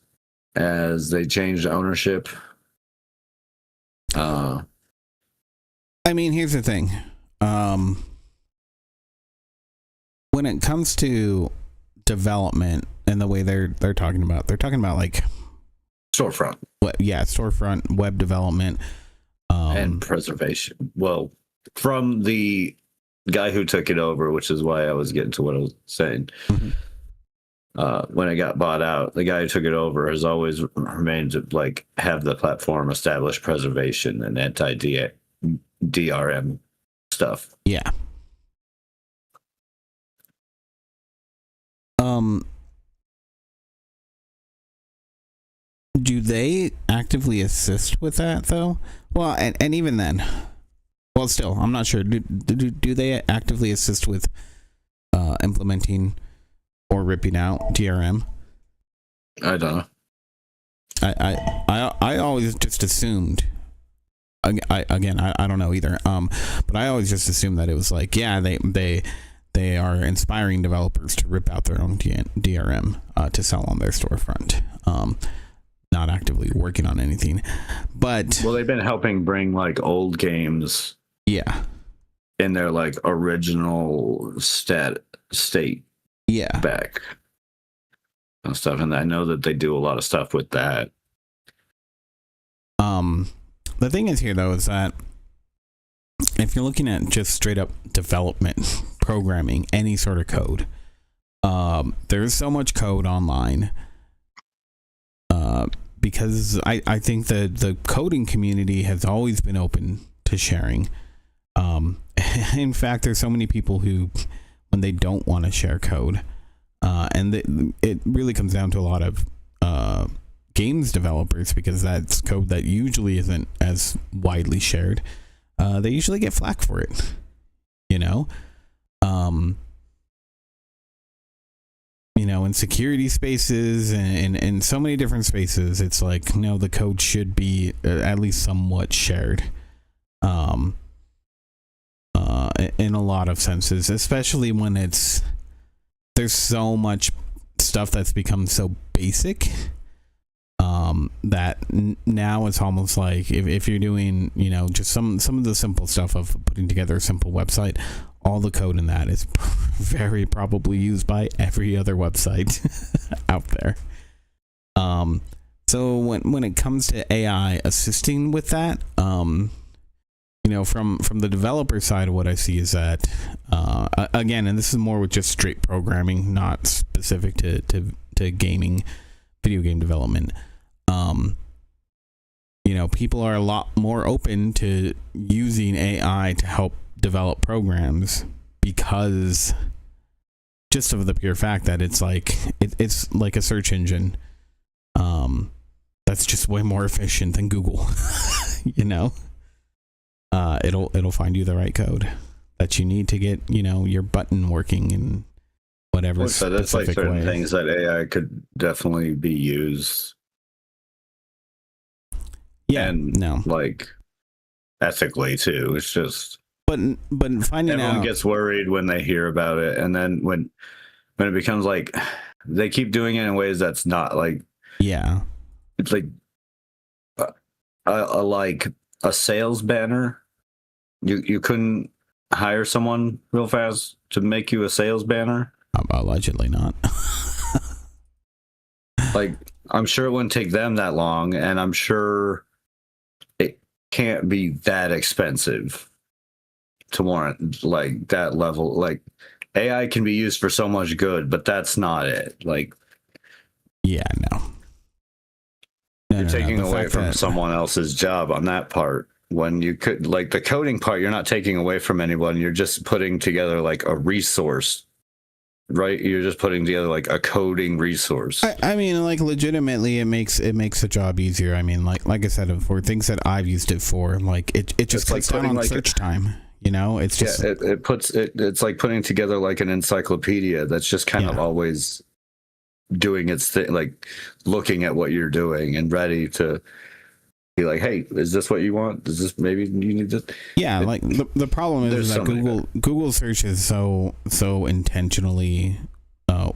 as they changed ownership. I mean, here's the thing. When it comes to development and the way they're talking about like Storefront. Storefront, web development, and preservation. Well, from the guy who took it over, which is why I was getting to what I was saying. Mm-hmm. When it got bought out, the guy who took it over has always remained to like have the platform establish preservation and anti-DRM stuff. Yeah. Do they actively assist with that though? Well, and even then, well, still, I'm not sure. Do they actively assist with implementing or ripping out DRM? I don't know. I always just assumed. I don't know either. But I always just assumed that it was like, yeah, they are inspiring developers to rip out their own DRM to sell on their storefront. Not actively working on anything, but well, they've been helping bring like old games, yeah, in their like original state, yeah, back and stuff. And I know that they do a lot of stuff with that. The thing is here though is that if you're looking at just straight up development, programming, any sort of code, there's so much code online. Because I think that the coding community has always been open to sharing. In fact, there's so many people who, when they don't want to share code, and it really comes down to a lot of games developers, because that's code that usually isn't as widely shared. They usually get flack for it, you know? In security spaces and in so many different spaces, it's like, no, the code should be at least somewhat shared. In a lot of senses, especially when there's so much stuff that's become so basic, that now it's almost like if you're doing, just some of the simple stuff of putting together a simple website, all the code in that is very probably used by every other website out there. So when it comes to AI assisting with that, from the developer side, what I see is that, again, and this is more with just straight programming, not specific to gaming, video game development. People are a lot more open to using AI to help develop programs, because just of the pure fact that it's like a search engine that's just way more efficient than Google. It'll find you the right code that you need to get your button working in whatever So that's like certain way. Things that AI could definitely be used. Yeah, and like ethically too. It's just. But finding everyone out, gets worried when they hear about it, and then when it becomes like they keep doing it in ways that's not like, yeah, it's like like a sales banner. You couldn't hire someone real fast to make you a sales banner. Allegedly not. Like, I'm sure it wouldn't take them that long, and I'm sure it can't be that expensive to warrant like that level. Like, AI can be used for so much good, but that's not it. Like, yeah, no. You're taking away from someone else's job on that part. When you could, like, the coding part, you're not taking away from anyone. You're just putting together like a resource, right? You're just putting together like a coding resource. I mean, like, legitimately, it makes the job easier. I mean, like I said before, things that I've used it for, like it just cuts down on search time. It's just it's like putting together like an encyclopedia that's just kind of always doing its thing, like looking at what you're doing and ready to be like, hey, is this what you want? Is this, maybe you need this? Yeah, like the problem is that Google search is so intentionally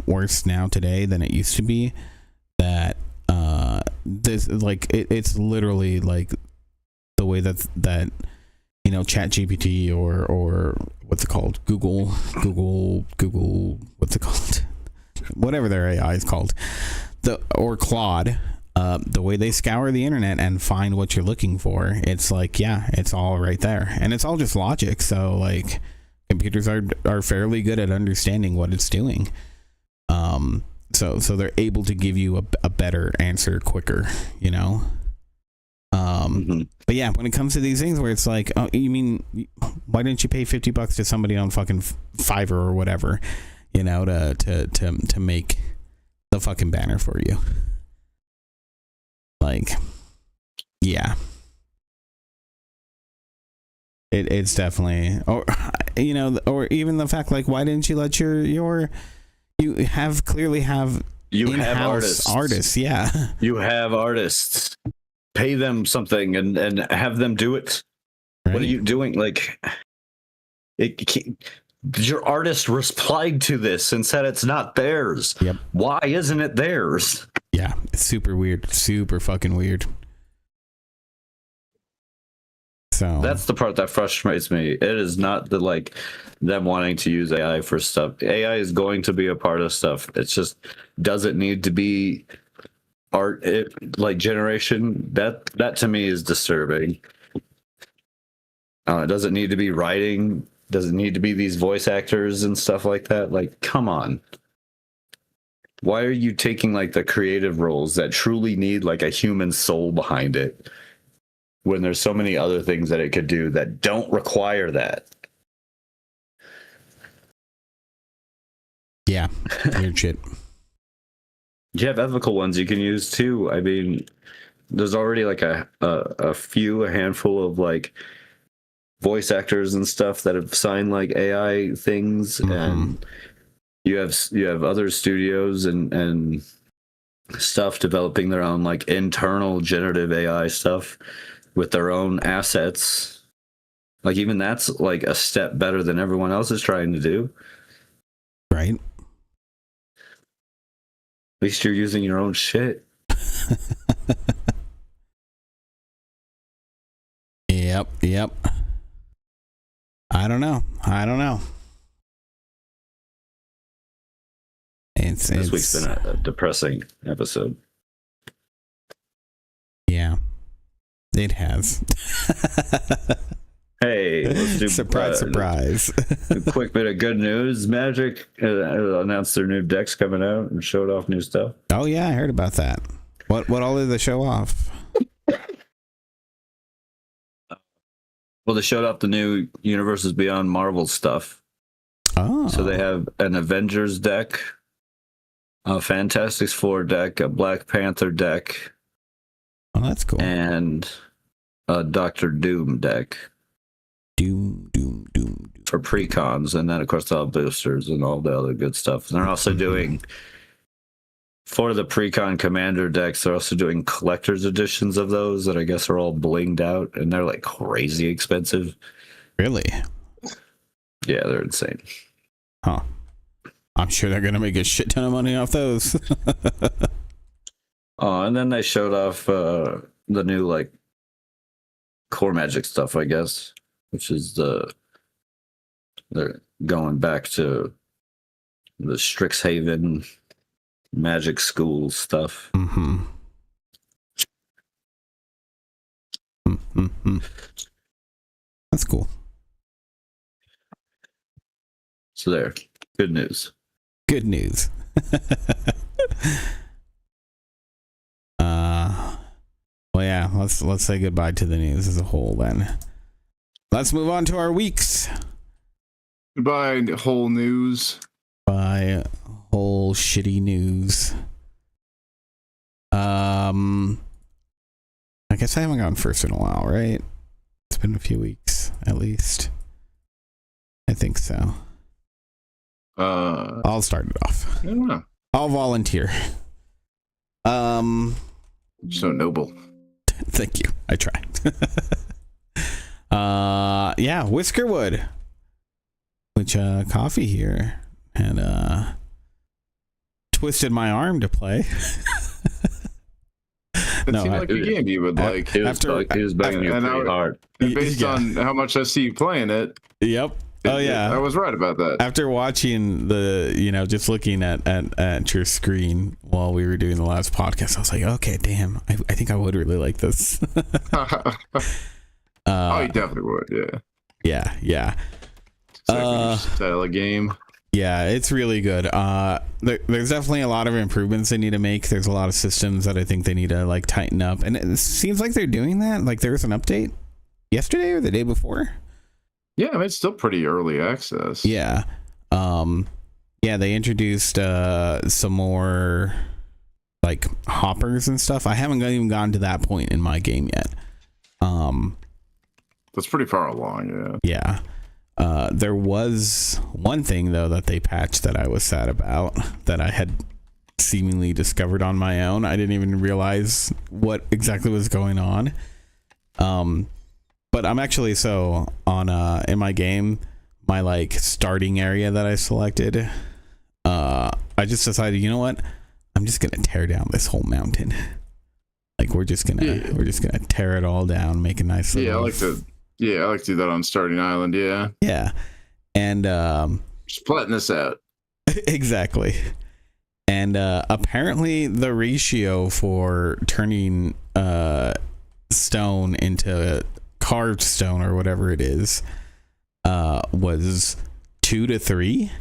worse now today than it used to be, that this, like, it's literally like the way that ChatGPT or what's it called, Google what's it called, whatever their AI is called, or Claude, the way they scour the internet and find what you're looking for, it's like, yeah, it's all right there, and it's all just logic. So like, computers are fairly good at understanding what it's doing. So they're able to give you a better answer quicker, But yeah, when it comes to these things where it's like, oh, you mean, why didn't you pay $50 to somebody on fucking Fiverr or whatever, you know, to make the fucking banner for you? Like, yeah. It's definitely, or, you know, or even the fact, like, why didn't you let you clearly have in-house artists, yeah. You have artists. Pay them something and have them do it. Right? What are you doing? Like, your artist replied to this and said it's not theirs. Yep. Why isn't it theirs? Yeah, it's super weird. Super fucking weird. So that's the part that frustrates me. It is not the like them wanting to use AI for stuff. AI is going to be a part of stuff. It's just doesn't need to be art like generation. That to me is disturbing. It doesn't need to be writing. Doesn't need to be these voice actors and stuff like that. Like, come on. Why are you taking like the creative roles that truly need like a human soul behind it, when there's so many other things that it could do that don't require that? Yeah, weird shit. You have ethical ones you can use too. I mean, there's already like a handful of like voice actors and stuff that have signed like AI things, and you have other studios and stuff developing their own like internal generative AI stuff with their own assets. Like, even that's like a step better than everyone else is trying to do. Right. At least you're using your own shit. Yep. I don't know. This week's been a depressing episode. Yeah, it has. Hey, let's do surprise. A quick bit of good news. Magic announced their new decks coming out and showed off new stuff. Oh yeah, I heard about that. What all did they show off? Well, they showed off the new Universes Beyond Marvel stuff. Oh. So they have an Avengers deck, a Fantastic Four deck, a Black Panther deck. Oh, that's cool. And a Doctor Doom deck. Doom. For pre-cons, and then of course they'll have boosters and all the other good stuff. And they're also doing, for the pre-con commander decks, they're also doing collector's editions of those that I guess are all blinged out, and they're like crazy expensive. Really? Yeah, they're insane. Huh. I'm sure they're gonna make a shit ton of money off those. And then they showed off the new like core magic stuff, I guess, which is they're going back to the Strixhaven magic school stuff. That's cool. So there, good news. Good news. Well, yeah, let's say goodbye to the news as a whole then. Let's move on to our weeks. Goodbye, whole news. Bye, whole shitty news. I guess I haven't gone first in a while, right? It's been a few weeks, at least. I think so. I'll start it off. I don't know. I'll volunteer. So noble. Thank you. I try. Yeah, Whiskerwood, which Coffee here had twisted my arm to play. It seemed like a game you would like. He was banging you pretty hard. And based on how much I see you playing it. Yep. Oh yeah, I was right about that. After watching just looking at your screen while we were doing the last podcast, I was like, okay, damn, I think I would really like this. Oh, you definitely would, yeah. Yeah. Style of game. Yeah, it's really good. There's definitely a lot of improvements they need to make. There's a lot of systems that I think they need to like tighten up, and it seems like they're doing that. Like there was an update yesterday or the day before. Yeah, I mean, it's still pretty early access. Yeah. Yeah, they introduced some more like hoppers and stuff. I haven't even gotten to that point in my game yet. That's pretty far along, yeah. Yeah. There was one thing though that they patched that I was sad about, that I had seemingly discovered on my own. I didn't even realize what exactly was going on. But I'm actually on in my game, my like starting area that I selected, I just decided, you know what? I'm just gonna tear down this whole mountain. Like we're just gonna tear it all down, make a nice little... I like to do that on starting island, yeah. Yeah. And just plotting this out. exactly. And apparently the ratio for turning stone into carved stone or whatever it is was 2 to 3.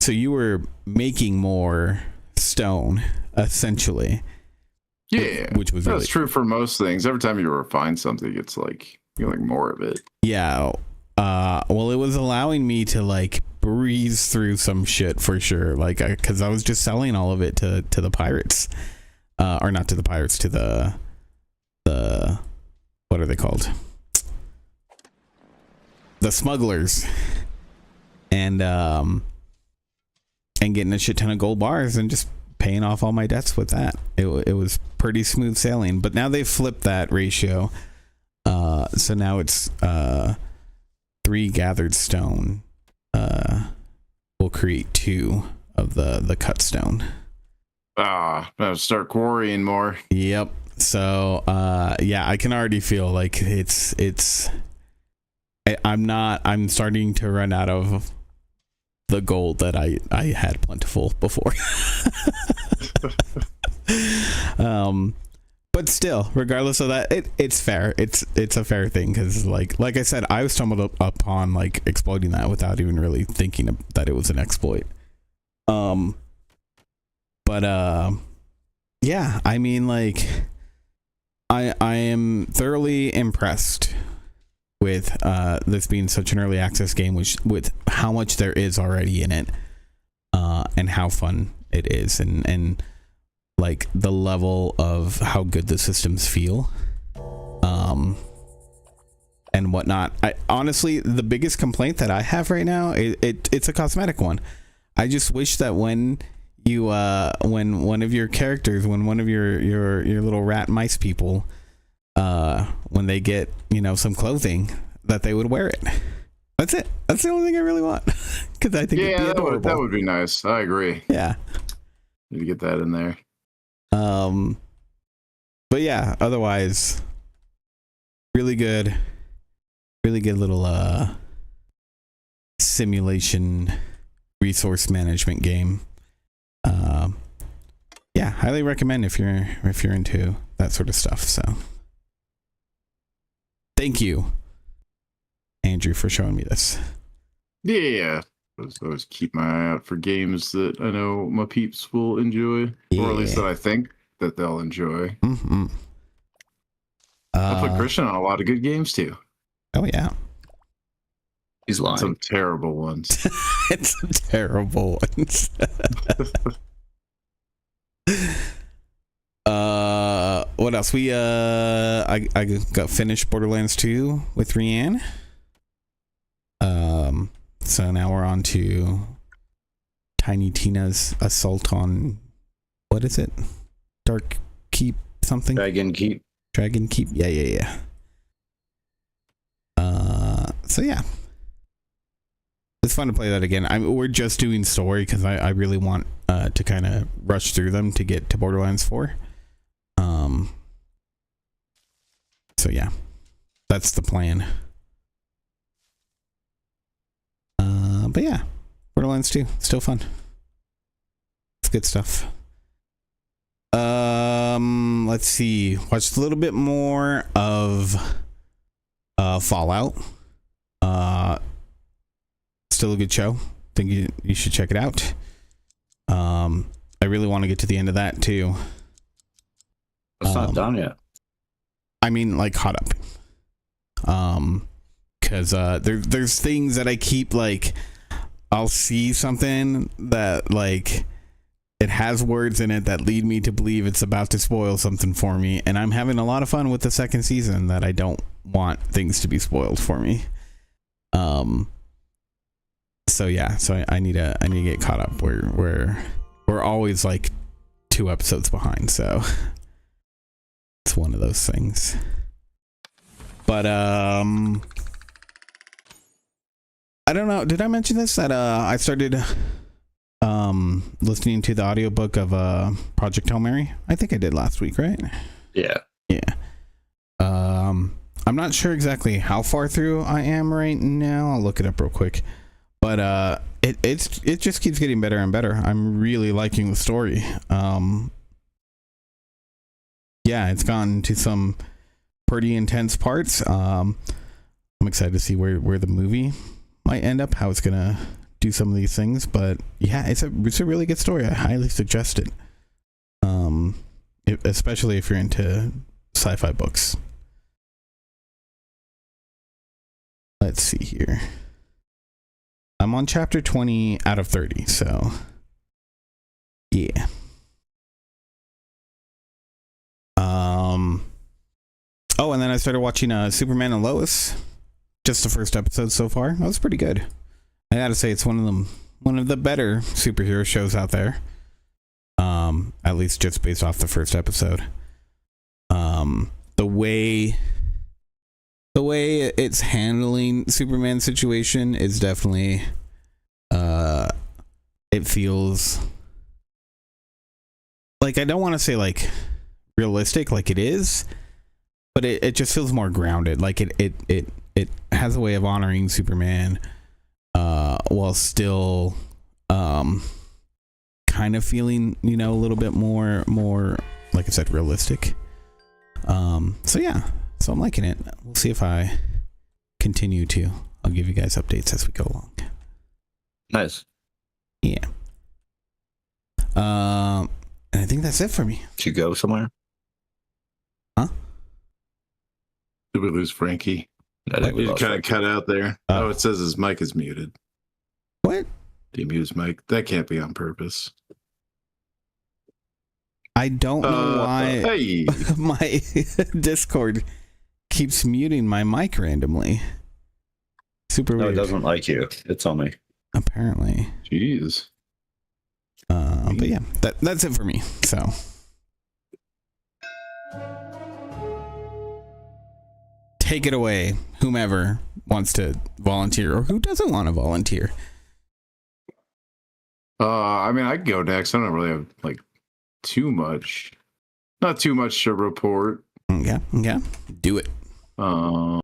So you were making more stone essentially. Yeah, which was that's true for most things. Every time you refine something, it's like you like more of it. Yeah. Well, it was allowing me to like breeze through some shit for sure. Like, because I was just selling all of it to the pirates, or not to the pirates, to the what are they called? The smugglers, and getting a shit ton of gold bars and just paying off all my debts with that. It was pretty smooth sailing. But now they've flipped that ratio. So now it's 3 gathered stone will create 2 of the cut stone. Better start quarrying more. Yep. So yeah, I can already feel like I'm starting to run out of the gold that I had plentiful before. But still, regardless of that, it's fair. It's a fair thing, because like I said, I stumbled upon like exploiting that without even really thinking that it was an exploit. But yeah, I mean, like I am thoroughly impressed with this being such an early access game, with how much there is already in it, and how fun it is, and like the level of how good the systems feel, and whatnot. I honestly, the biggest complaint that I have right now, it's a cosmetic one. I just wish that when you when one of your characters, when one of your little rat mice people, when they get, some clothing, that they would wear it. That's it. That's the only thing I really want. Because I think it'd be adorable. that would be nice. I agree. Yeah. Need to get that in there. But yeah, otherwise, really good little simulation resource management game. Yeah, highly recommend if you're into that sort of stuff. So thank you, Andrew, for showing me this. Yeah. I always keep my eye out for games that I know my peeps will enjoy, or at least that I think that they'll enjoy. Mm-hmm. I put Christian on a lot of good games too. Oh yeah, he's lying. Some terrible ones. It's some terrible ones. What else? I got finished Borderlands 2 with Rianne. So now we're on to Tiny Tina's assault on, what is it? Dark Keep something? Dragon Keep. Yeah. So yeah, it's fun to play that again. We're just doing story because I really want to kind of rush through them to get to Borderlands 4. So yeah, that's the plan. But yeah, Borderlands 2, still fun. It's good stuff. Let's see. Watched a little bit more of Fallout. Still a good show. think you should check it out. I really want to get to the end of that too. It's not done yet. I mean, like, caught up. Because there's things that I keep, like, I'll see something that, like, it has words in it that lead me to believe it's about to spoil something for me, and I'm having a lot of fun with the second season that I don't want things to be spoiled for me. So yeah, so I need to get caught up. We're always like 2 episodes behind, so it's one of those things. But I don't know, did I mention this, that I started listening to the audiobook of Project Hail Mary? I think I did last week, right? Yeah. I'm not sure exactly how far through I am right now. I'll look it up real quick. But it just keeps getting better and better. I'm really liking the story. Yeah, it's gotten to some pretty intense parts. I'm excited to see where the movie might end up, how it's gonna do some of these things. But yeah, it's a really good story. I highly suggest it. Especially if you're into sci-fi books. Let's see here. I'm on chapter 20 out of 30, so yeah. Oh, and then I started watching Superman and Lois. Just the first episode so far. That was pretty good. I gotta say, it's one of the better superhero shows out there. At least just based off the first episode. The way it's handling Superman's situation is definitely it feels like, I don't want to say like realistic like it is, but it just feels more grounded. Like it has a way of honoring Superman while still kind of feeling, you know, a little bit more like I said, realistic. So yeah, so I'm liking it. We'll see if I continue to. I'll give you guys updates as we go along. Nice. Yeah. And I think that's it for me. Did you go somewhere? Huh? Did we lose Frankie? I think we You lost kind of Frankie. cut out there. Oh, it says his mic is muted. What? Demute his mic. That can't be on purpose. I don't know why Hey. my Discord keeps muting my mic randomly. Super No, weird. it doesn't like you. It's on me. Apparently. Jeez. But yeah, that's it for me. So. Take it away, whomever wants to volunteer or who doesn't want to volunteer. I mean, I can go next. I don't really have like not too much to report. Yeah, do it. You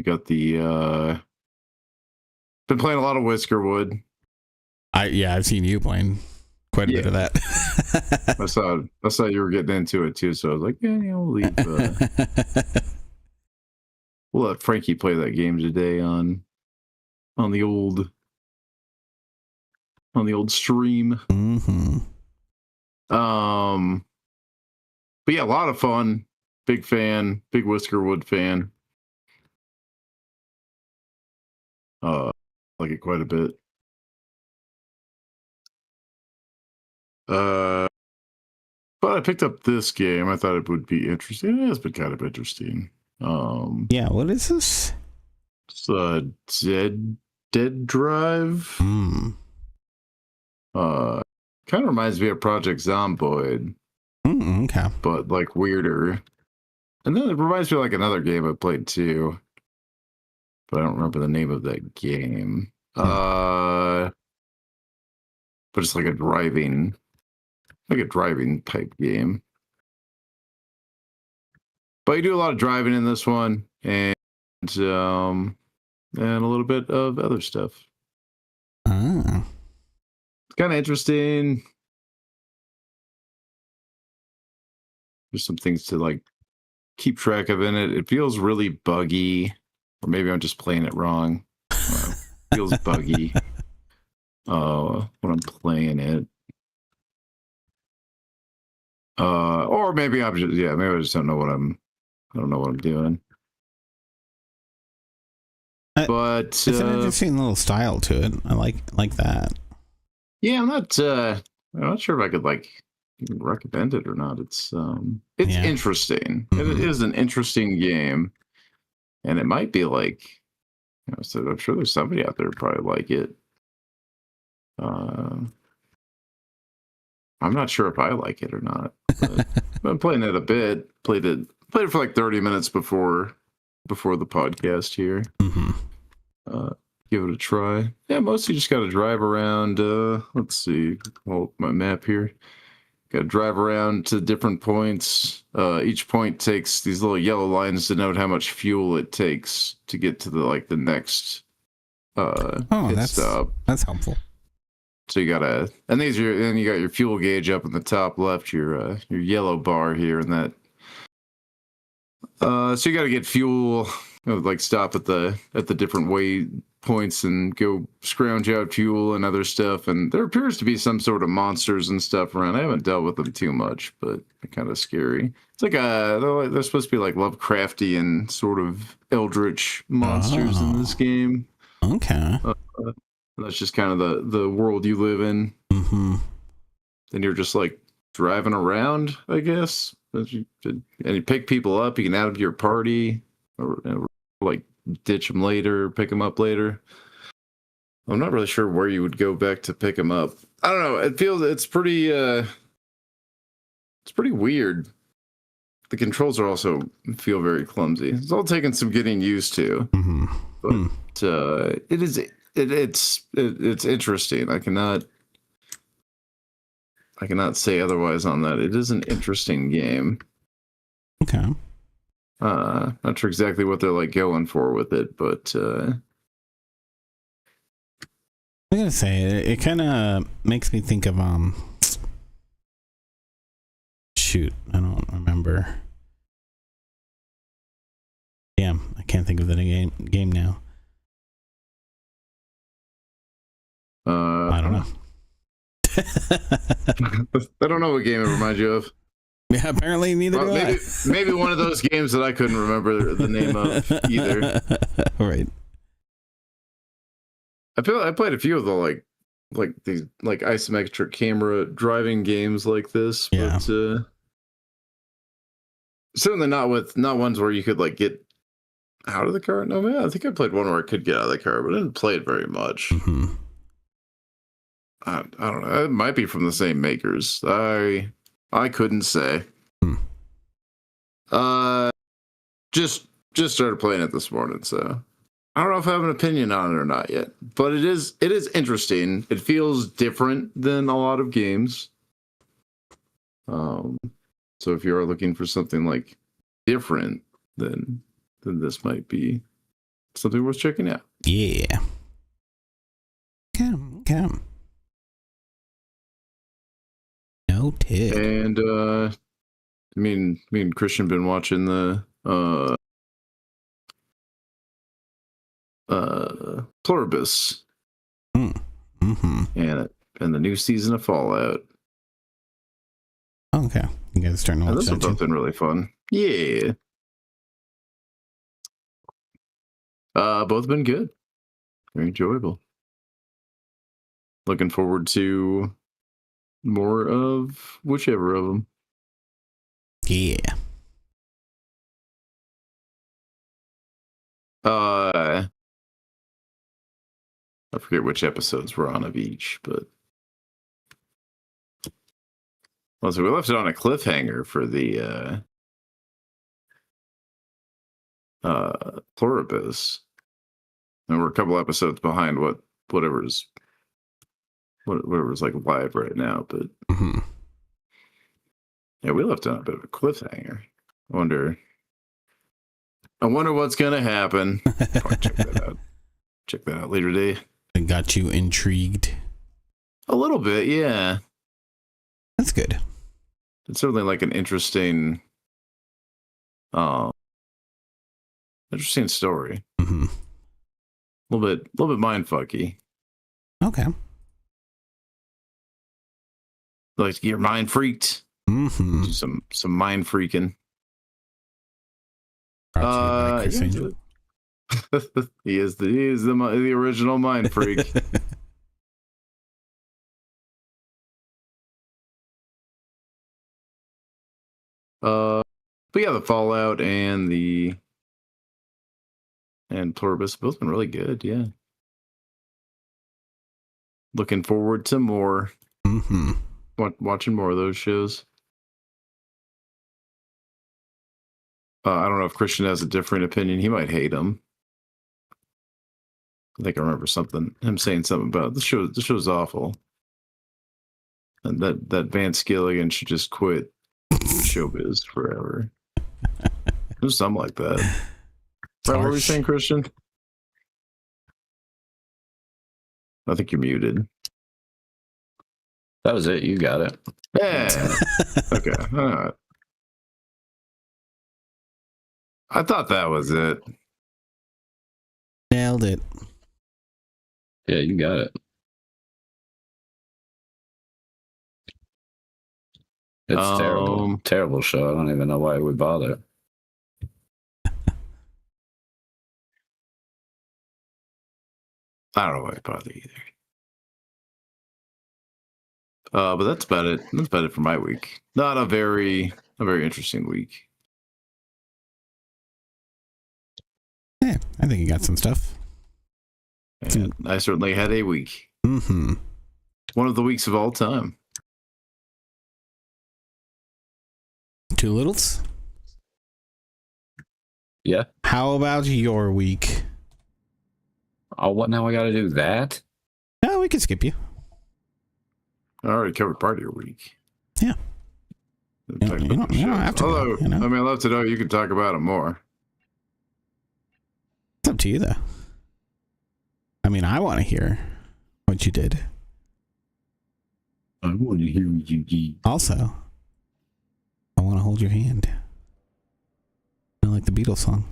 got the been playing a lot of Whiskerwood. I've seen you playing quite a bit of that. I saw you were getting into it too, so I was like, yeah, we'll leave. We'll let Frankie play that game today on the old stream. Mm-hmm. But yeah, a lot of fun. Big fan, big Whiskerwood fan. Like it quite a bit. But I picked up this game. I thought it would be interesting. It has been kind of interesting. Yeah, what is this? It's a Dead Drive. Kind of reminds me of Project Zomboid, Okay. but like weirder. And then it reminds me of like another game I played too, but I don't remember the name of that game. But it's like a driving type game. But you do a lot of driving in this one, and a little bit of other stuff. Ah. It's kind of interesting. There's some things to like keep track of in it. It feels really buggy, or maybe I'm just playing it wrong. feels buggy. When I'm playing it. Or maybe I'm just maybe I just don't know what I'm doing. But It's an interesting little style to it. I like that. Yeah, I'm not sure if I could like even recommend it or not. It's Yeah. interesting. It Mhm. is an interesting game, and it might be like, so I'm sure there's somebody out there who probably like it. I'm not sure if I like it or not. But I've been playing it a bit. Played it for like 30 minutes before the podcast here. Mhm. Give it a try. Yeah, mostly just got to drive around. Let's see, hold my map here. Got to drive around to different points. Each point takes these little yellow lines to denote how much fuel it takes to get to the next pit stop. That's helpful. So you gotta, and you got your fuel gauge up in the top left, your yellow bar here, and that. So you got to get fuel, like stop at the different way points and go scrounge out fuel and other stuff. And there appears to be some sort of monsters and stuff around. I haven't dealt with them too much, but they're kind of scary. It's like they're supposed to be like Lovecraftian sort of eldritch monsters in this game. Okay. That's just kind of the world you live in. Mm-hmm. Then you're just like driving around, I guess. And you pick people up. You can add them to your party, or like ditch them later, pick them up later. I'm not really sure where you would go back to pick them up. I don't know. It's pretty weird. The controls feel very clumsy. It's all taking some getting used to. Mm-hmm. But it's interesting. I cannot say otherwise on that. It is an interesting game. Okay. Not sure exactly what they're like going for with it, but I'm gonna say it kind of makes me think of shoot, I don't remember. Damn, I can't think of the game now. I don't know. I don't know what game it reminds you of. Yeah, apparently neither do I. Maybe one of those games that I couldn't remember the name of either. Right. I played a few of the like these like isometric camera driving games like this, Yeah. but certainly not ones where you could like get out of the car. No, man, I think I played one where I could get out of the car, but I didn't play it very much. Mm-hmm. I don't know. It might be from the same makers. I couldn't say. Just started playing it this morning, so I don't know if I have an opinion on it or not yet. But it is interesting. It feels different than a lot of games. So if you are looking for something like different, then this might be something worth checking out. Yeah. Come. Noted. And me and Christian been watching the Pluribus. Mm-hmm. And the new season of Fallout. Okay. You guys starting to watch Those have that both too? been really fun. Yeah. Both been good. Very enjoyable. Looking forward to more of whichever of them. Yeah. I forget which episodes we're on of each, but well, so we left it on a cliffhanger for the Pluribus, and we're a couple episodes behind whatever's like live right now, but Mm-hmm. yeah, we left it on a bit of a cliffhanger. I wonder what's gonna happen. Probably check that out later today. It got you intrigued. A little bit, yeah. That's good. It's certainly like an interesting story. Mm-hmm. little bit mind fucky. Okay. Like to get your mind freaked. Mm-hmm. Do some mind freaking. Brought to you by Chris Yeah. Angel. he is the original mind freak. But yeah, the Fallout and Pluribus both been really good. Yeah, looking forward to more. Mm-hmm. Watching more of those shows. I don't know if Christian has a different opinion. He might hate them. I think I remember him saying something about the show. The show's awful, and that Vance Gilligan should just quit showbiz forever. There's something like that. Right, what were we saying, Christian? I think you're muted. That was it. You got it. Yeah. Okay. All right. I thought that was it. Nailed it. Yeah, you got it. It's terrible. Terrible show. I don't even know why we bother. I don't know why I bother either. But that's about it. That's about it for my week. Not a very interesting week. Yeah, I think you got some stuff. And I certainly had a week. Mm-hmm. One of the weeks of all time. Two littles? Yeah. How about your week? Oh, what now? I got to do that? No, we can skip you. I already covered part of your week. Yeah. You don't have to. Although, go, you know? I mean, I'd love to know. You can talk about it more. It's up to you, though. I mean, I want to hear what you did. I want to hear you did. Also, I want to hold your hand. I like the Beatles song.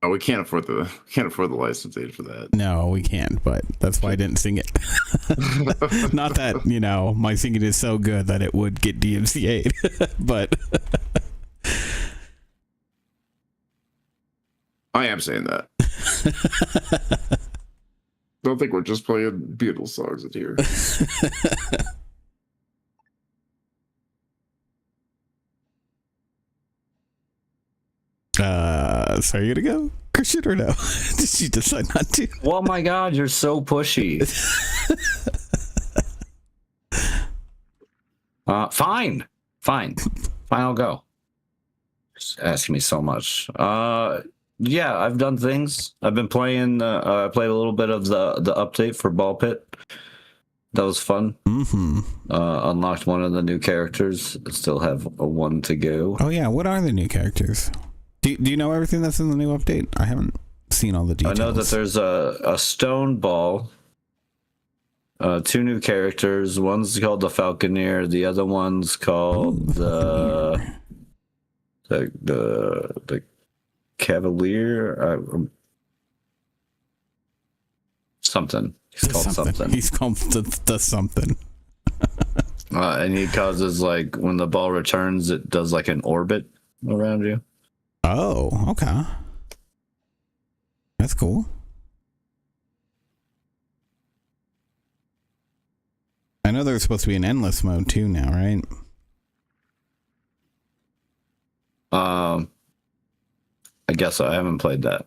Oh, we can't afford the license aid for that. No, we can't, but that's why I didn't sing it. Not that, my singing is so good that it would get DMCA'd, but... I am saying that. Don't think we're just playing Beatles songs in here. So are you gonna go, Christian, or no? Did you decide not to? Oh my God, you're so pushy. Fine, I'll go. Just asking me so much. Yeah, I've done things. I've been playing. I played a little bit of the update for Ball Pit. That was fun. Mm-hmm. Unlocked one of the new characters. Still have one to go. Oh yeah, what are the new characters? Do you know everything that's in the new update? I haven't seen all the details. I know that there's a stone ball. Two new characters. One's called the Falconeer. The other one's called the Cavalier. Something. He's called something. He's called the something. And he causes, like, when the ball returns, it does like an orbit around you. Oh, okay. That's cool. I know there's supposed to be an endless mode too now, right? I guess I haven't played that.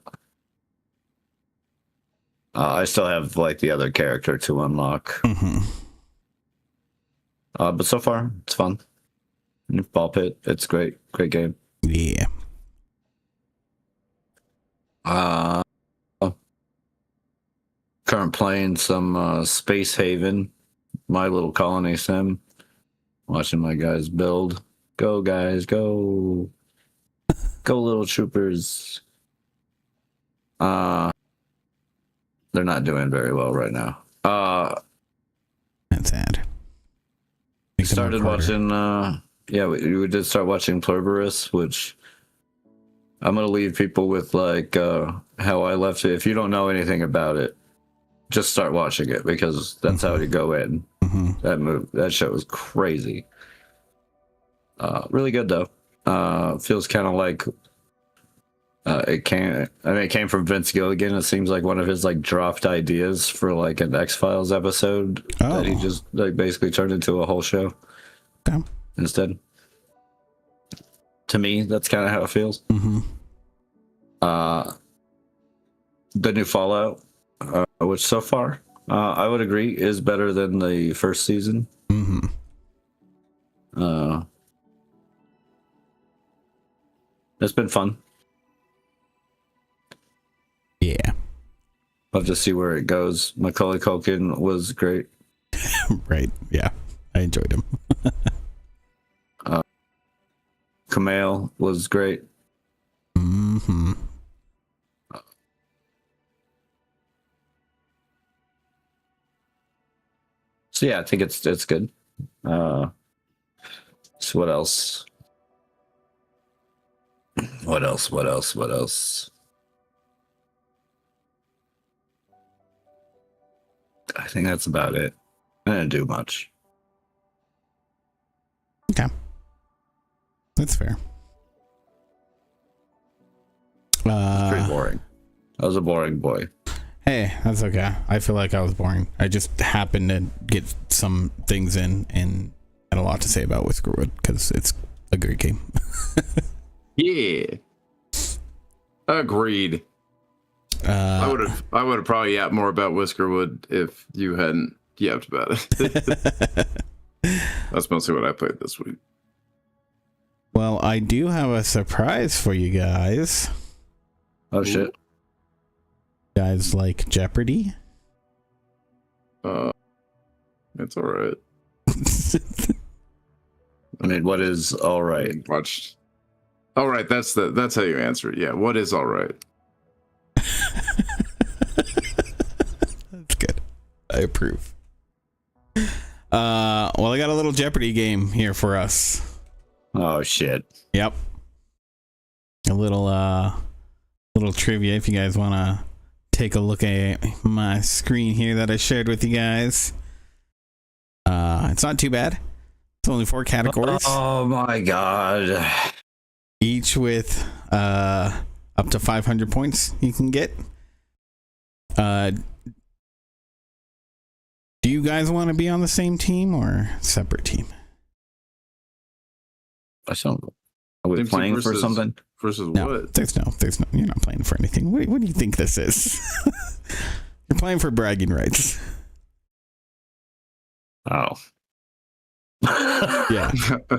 I still have, like, the other character to unlock. Mm-hmm. But so far, it's fun. Ball Pit, it's great. Great game. Yeah. Current playing some Space Haven, My Little Colony Sim. Watching my guys build. Go, guys, go. Go, little troopers. They're not doing very well right now. That's sad. We started watching, we did start watching Pluribus, which I'm gonna leave people with like how I left it. If you don't know anything about it, just start watching it because that's how you go in. That show was crazy. Really good though. Feels kind of like it came from Vince Gilligan. It seems like one of his like dropped ideas for like an X-Files episode that he just like basically turned into a whole show instead. To me, that's kind of how it feels. The new Fallout, which so far I would agree is better than the first season. It's been fun. Yeah. Love to see where it goes. Macaulay Culkin was great. Right. Yeah. I enjoyed him. Kumail was great. So yeah, I think it's good. So what else? What else? I think that's about it. I didn't do much. Okay. That's fair. Pretty boring. I was a boring boy. Hey, that's okay. I feel like I was boring. I just happened to get some things in and had a lot to say about Whiskerwood because it's a great game. Yeah. Agreed. I would have probably yapped more about Whiskerwood if you hadn't yapped about it. That's mostly what I played this week. Well, I do have a surprise for you guys. Oh shit. You guys like Jeopardy? It's all right. I mean, what is all right? Watched. All right, that's how you answer it. Yeah, what is all right? That's good. I approve. Well, I got a little Jeopardy game here for us. Oh shit. Yep. A little trivia if you guys want to take a look at my screen here that I shared with you guys. It's not too bad. It's only 4 categories. Oh my god. Each with up to 500 points you can get. Do you guys want to be on the same team or separate team? Are we playing for something? Versus No, what? there's no, you're not playing for anything. What do you think this is? You're playing for bragging rights. Oh. Yeah. I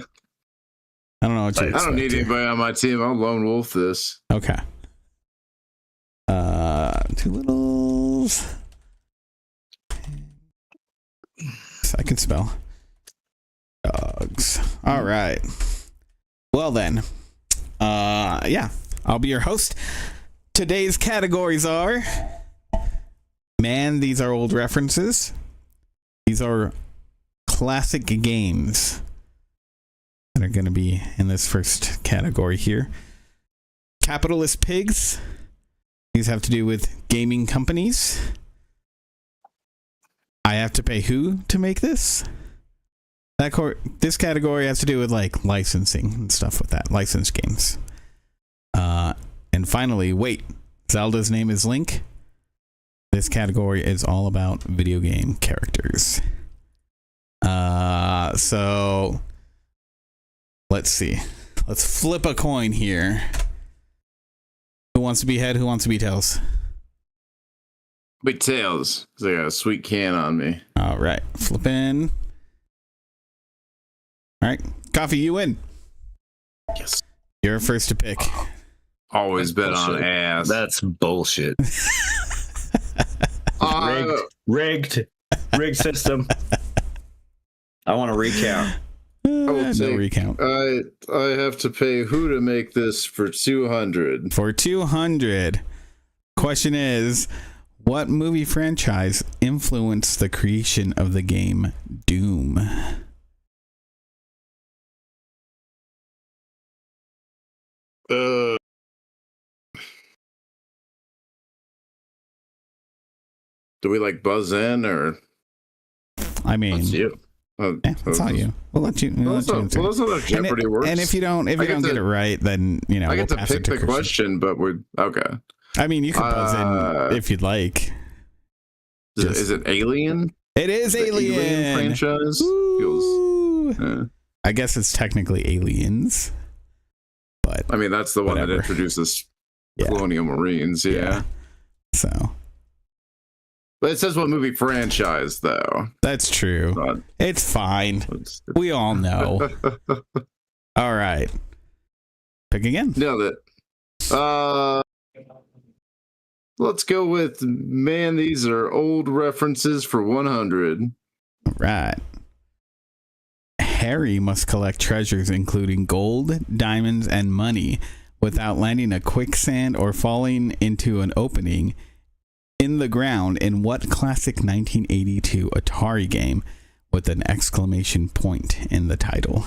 don't know what you I don't need anybody on my team. I'll lone wolf this. Okay. 2 littles. I can spell. Dogs. All right. Well then. Yeah. I'll be your host. Today's categories are... Man, these are old references. These are classic games that are going to be in this first category here. Capitalist pigs. These have to do with gaming companies. I have to pay who to make this? This category has to do with like licensing and stuff with that. Licensed games. And finally, wait. Zelda's name is Link. This category is all about video game characters. So let's see. Let's flip a coin here. Who wants to be head? Who wants to be tails? Big tails, because I got a sweet can on me. All right, flipping. All right, Coffee, you win. Yes. You're first to pick. Always bet on ass. That's bullshit. Rigged system. I want to recount. No recount. I have to pay who to make this for 200. For 200. Question is, what movie franchise influenced the creation of the game Doom? Do we like buzz in or I mean, that's you? that's all you. We'll let you. Well, that's not how Jeopardy works. And if you don't get it right, then I we'll get to pass pick it to the Christian. question, but we're okay. I mean, you can buzz in if you'd like. Is it Alien? It is The Alien. franchise. Ooh. Feels, I guess it's technically Aliens, but I mean, that's the one Whatever. that introduces Yeah. Colonial Marines. Yeah. So But it says what movie franchise, though. that's true. Not- It's fine. it's- We all know. All right. Pick again. Nailed it. Let's go with, man, these are old references for 100. All right. Harry must collect treasures including gold, diamonds, and money without landing a quicksand or falling into an opening in the ground in what classic 1982 Atari game with an exclamation point in the title?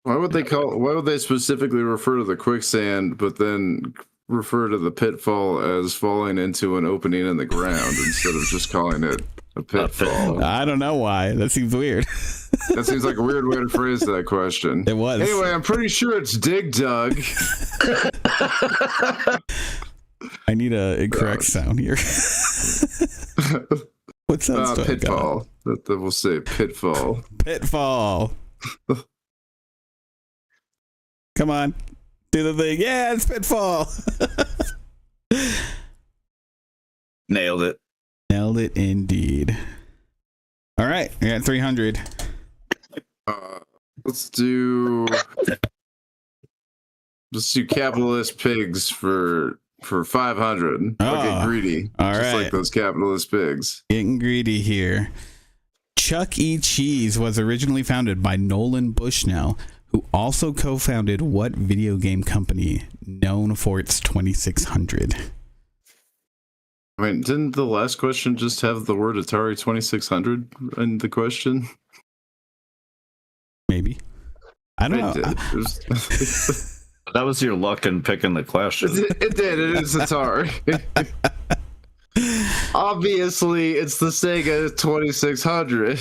Why would they specifically refer to the quicksand, but then refer to the pitfall as falling into an opening in the ground instead of just calling it a pitfall? I don't know why. That seems weird. That seems like a weird way to phrase that question. It was. Anyway, I'm pretty sure it's Dig Dug. I need a correct sound here. What sounds do I got? Pitfall. That will say pitfall. Pitfall. Come on. Do the thing. Yeah, it's Pitfall. Nailed it. Nailed it indeed. All right. We got 300. Let's do capitalist pigs for 500. Oh, I'll get greedy. all just right. like those capitalist pigs. Getting greedy here. Chuck E. Cheese was originally founded by Nolan Bushnell, who also co-founded what video game company known for its 2600? I mean, didn't the last question just have the word Atari 2600 in the question? Maybe. I don't know. It did. It was- That was your luck in picking the question. It did. It is Atari. Obviously, it's the Sega 2600.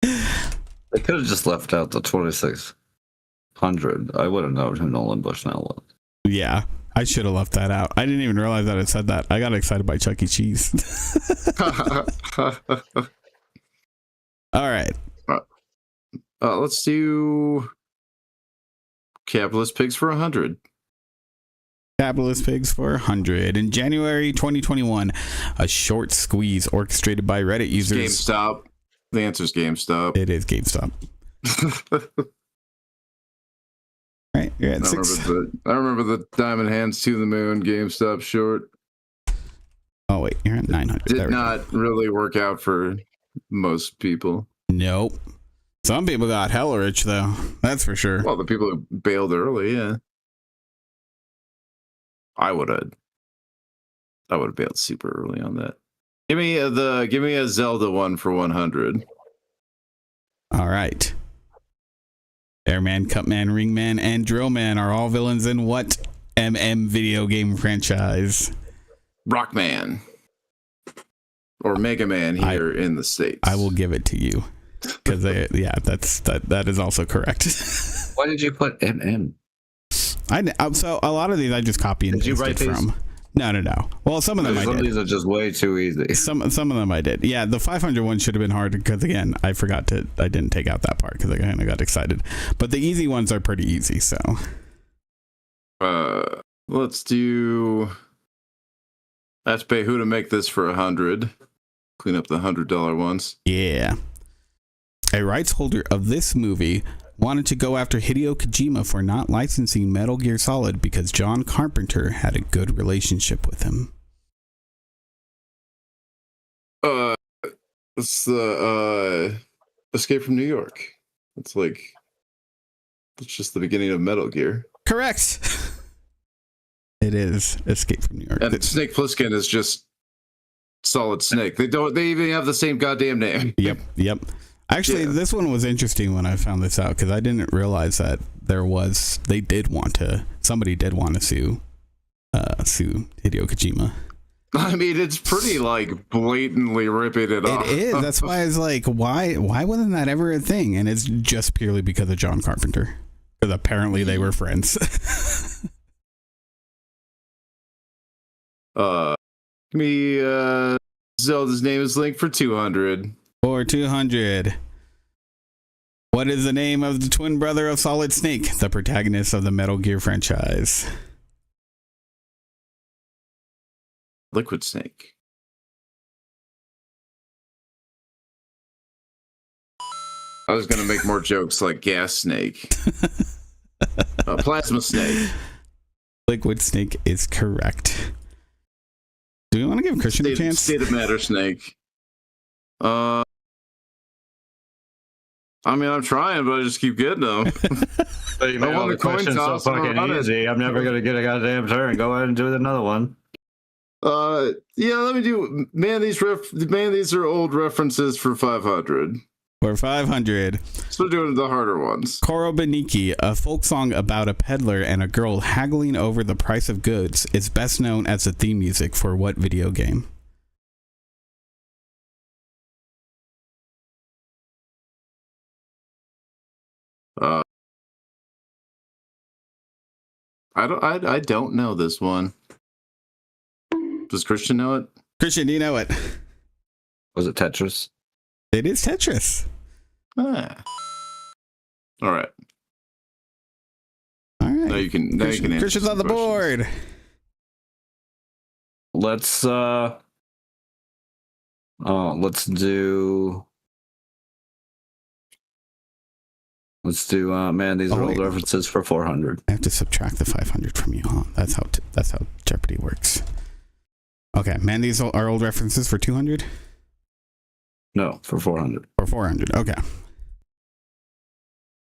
They could have just left out the 2600. I would have known who Nolan Bushnell was. Yeah, I should have left that out. I didn't even realize that it said that. I got excited by Chuck E. Cheese. All right. Let's do capitalist pigs for 100. Capitalist Pigs for 100. In January 2021, a short squeeze orchestrated by Reddit users. GameStop. The answer is GameStop. It is GameStop. Right, you're at 6. I remember the Diamond Hands to the Moon GameStop short. Oh wait, you're at 900. There Did we go. not really work out for most people. Nope. Some people got hella rich though. That's for sure. Well, the people who bailed early, yeah. I would have bailed super early on that. Give me a Zelda one for 100. All right. Airman, Cutman, Ringman, and Drillman are all villains in what video game franchise? Rockman. Or Mega Man here in the States. I will give it to you. Because that is also correct. Why did you put MM? So a lot of these I just copy and Did you pasted write these? from. No. Well, some of them I Some of did. these are just way too easy. Some of them I did. Yeah, the 500 one should have been hard because again, I didn't take out that part because I kind of got excited. But the easy ones are pretty easy. So let's do. I have to pay who to make this for 100. Clean up the $100 ones. yeah, a rights holder of this movie wanted to go after Hideo Kojima for not licensing Metal Gear Solid because John Carpenter had a good relationship with him. It's the Escape from New York. It's just the beginning of Metal Gear. Correct. It is Escape from New York. And Snake Plissken is just Solid Snake. They even have the same goddamn name. Yep. Actually, This one was interesting when I found this out because I didn't realize that somebody did want to sue Hideo Kojima. I mean, it's pretty like blatantly ripping it off. It is. That's why it's like, why wasn't that ever a thing? And it's just purely because of John Carpenter. Because apparently they were friends. Give me Zelda's name is Link for 200. For 200. What is the name of the twin brother of Solid Snake, the protagonist of the Metal Gear franchise? Liquid Snake. I was gonna make more jokes like Gas Snake. Plasma Snake. Liquid Snake is correct. Do we want to give Christian a chance? State of Matter Snake. I mean, I'm trying, but I just keep getting them. So you made all the questions so fucking easy. I'm never gonna get a goddamn turn. Go ahead and do another one. Yeah, let me do. Man, these are old references for 500. For 500. So we're doing the harder ones. Korobaniki, a folk song about a peddler and a girl haggling over the price of goods, is best known as the theme music for what video game? I don't know this one. Does Christian know it? Christian, do you know it? Was it Tetris? It is Tetris. Ah. All right. All right. Now you can answer Christian's on the some board. Let's do man, these are old wait. references for 400. I have to subtract the 500 from you, huh? That's how Jeopardy works. Okay, man, these are old references for 200? No, for 400. For 400, okay.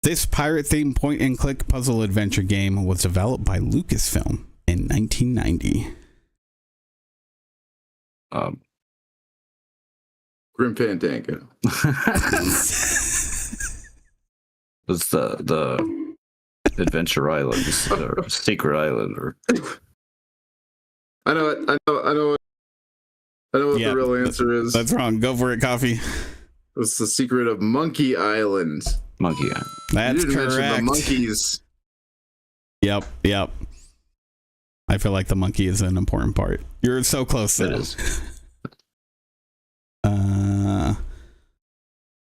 This pirate-themed point-and-click puzzle adventure game was developed by Lucasfilm in 1990. Grim Fandango. It's the Adventure Island or Secret Island or I know it. I know what Yeah, the real answer is. That's wrong. Go for it, Coffee. It's the secret of Monkey Island. Monkey Island. That's you didn't correct. mention the monkeys. Yep. I feel like the monkey is an important part. You're so close. It though. is.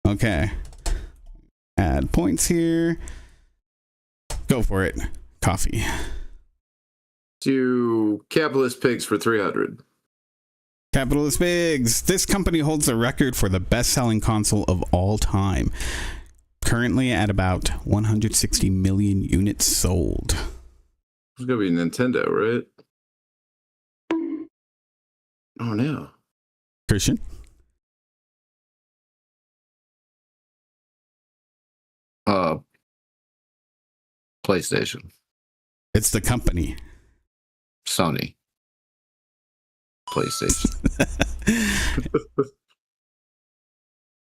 Okay. Add points here. Go for it. Coffee. To Capitalist Pigs for 300. Capitalist Pigs. This company holds the record for the best-selling console of all time. Currently at about 160 million units sold. It's gonna be Nintendo, right? Oh no. Christian? PlayStation. It's the company. Sony. PlayStation.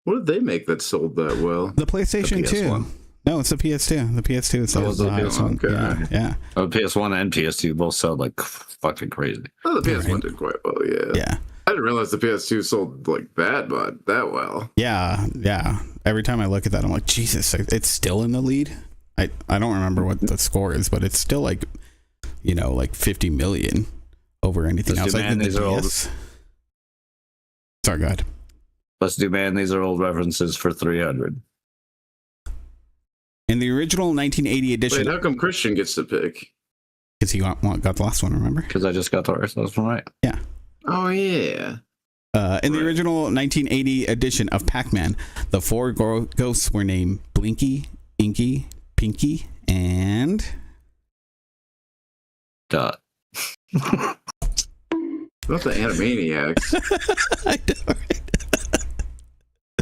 What did they make that sold that well? The PlayStation The 2. PS1. No, it's the PS2. The PS2 is Oh, the highest one. okay. Yeah. PS1 and PS2 both sell like fucking crazy. Oh, the PS1 Right. did quite well, yeah. Yeah. I didn't realize the PS2 sold like that well. Yeah. Every time I look at that, I'm like, Jesus, it's still in the lead. I don't remember what the score is, but it's still like, like 50 million over anything Let's else. do I think the these are old. DS. Sorry, go ahead. Let's do man, these are old references for 300. In the original 1980 edition, Wait, how come Christian gets to pick? because he got the last one, remember? Because I just got the rest of them right. Oh yeah. In the Right. original 1980 edition of Pac-Man, the four ghosts were named Blinky, Inky, Pinky, and Dot. Not the Animaniacs. I know, right?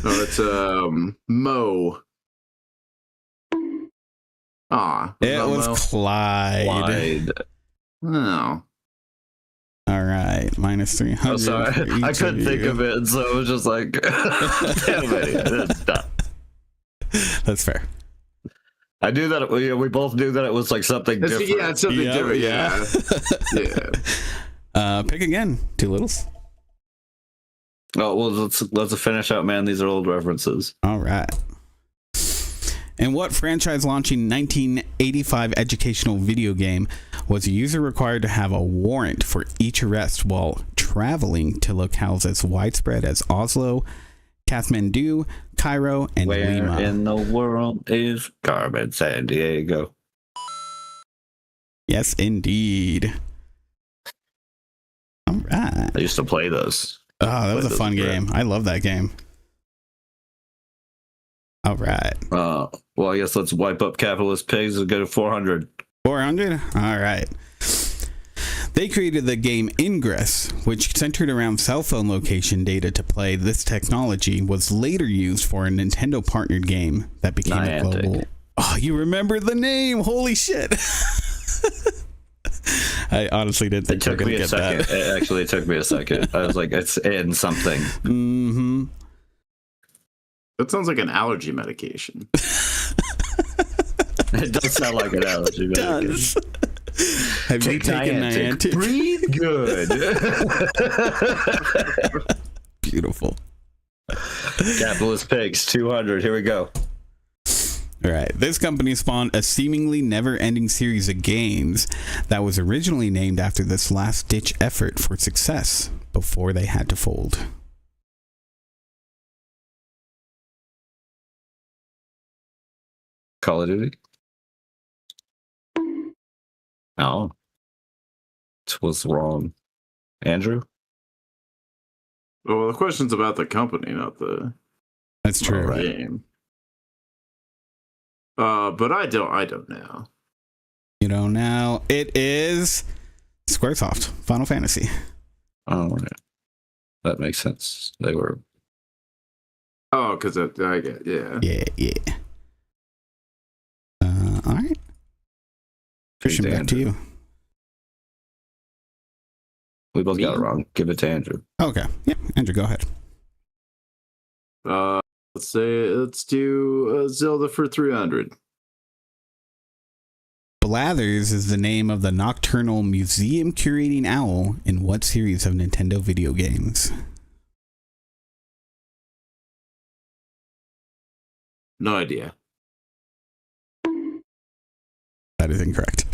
Oh, it's Mo. Ah, It was Mo. Clyde. Wide. Oh. All right, minus 300. I'm sorry. for each I couldn't think you. of it, so it was just like, damn it, it's Dot. That's fair. I knew that we both knew that it was like something different. Yeah, it's something Yeah, different. yeah. Yeah. Pick again. Two littles. Oh well, let's finish out, man. These are old references. All right. In what franchise launching 1985 educational video game was a user required to have a warrant for each arrest while traveling to locales as widespread as Oslo, Kathmandu, Cairo, and Where Lima? in the world is Carmen San Diego? Yes, indeed. All right. I used to play those. Oh, that was a fun game. I love that game. All right. Well, I guess let's wipe up capitalist pigs and go to 400. 400? All right. They created the game Ingress, which centered around cell phone location data to play. This technology was later used for a Nintendo partnered game that became a global. Oh, you remember the name? Holy shit. I honestly didn't think you were going to get that. Actually, it took me a second. I was like, it's in something. Mm-hmm. That sounds like an allergy medication. It does sound like an allergy medication. Have you taken Niantic? Breathe good. Beautiful. Capitalist pigs, 200. Here we go. All right. This company spawned a seemingly never-ending series of games that was originally named after this last-ditch effort for success before they had to fold. Call of Duty? Oh. It was wrong. Andrew? Well, the question's about the company, not the That's true. game. But I don't know. You know, now it is Squaresoft, Final Fantasy. Oh, yeah. That makes sense. They were. Oh, because I get, yeah. Yeah. All right. Christian, back to you. We both got it wrong. Give it to Andrew. Okay. Yeah, Andrew, go ahead. Let's do Zelda for 300. Blathers is the name of the nocturnal museum curating owl in what series of Nintendo video games? No idea. That is incorrect.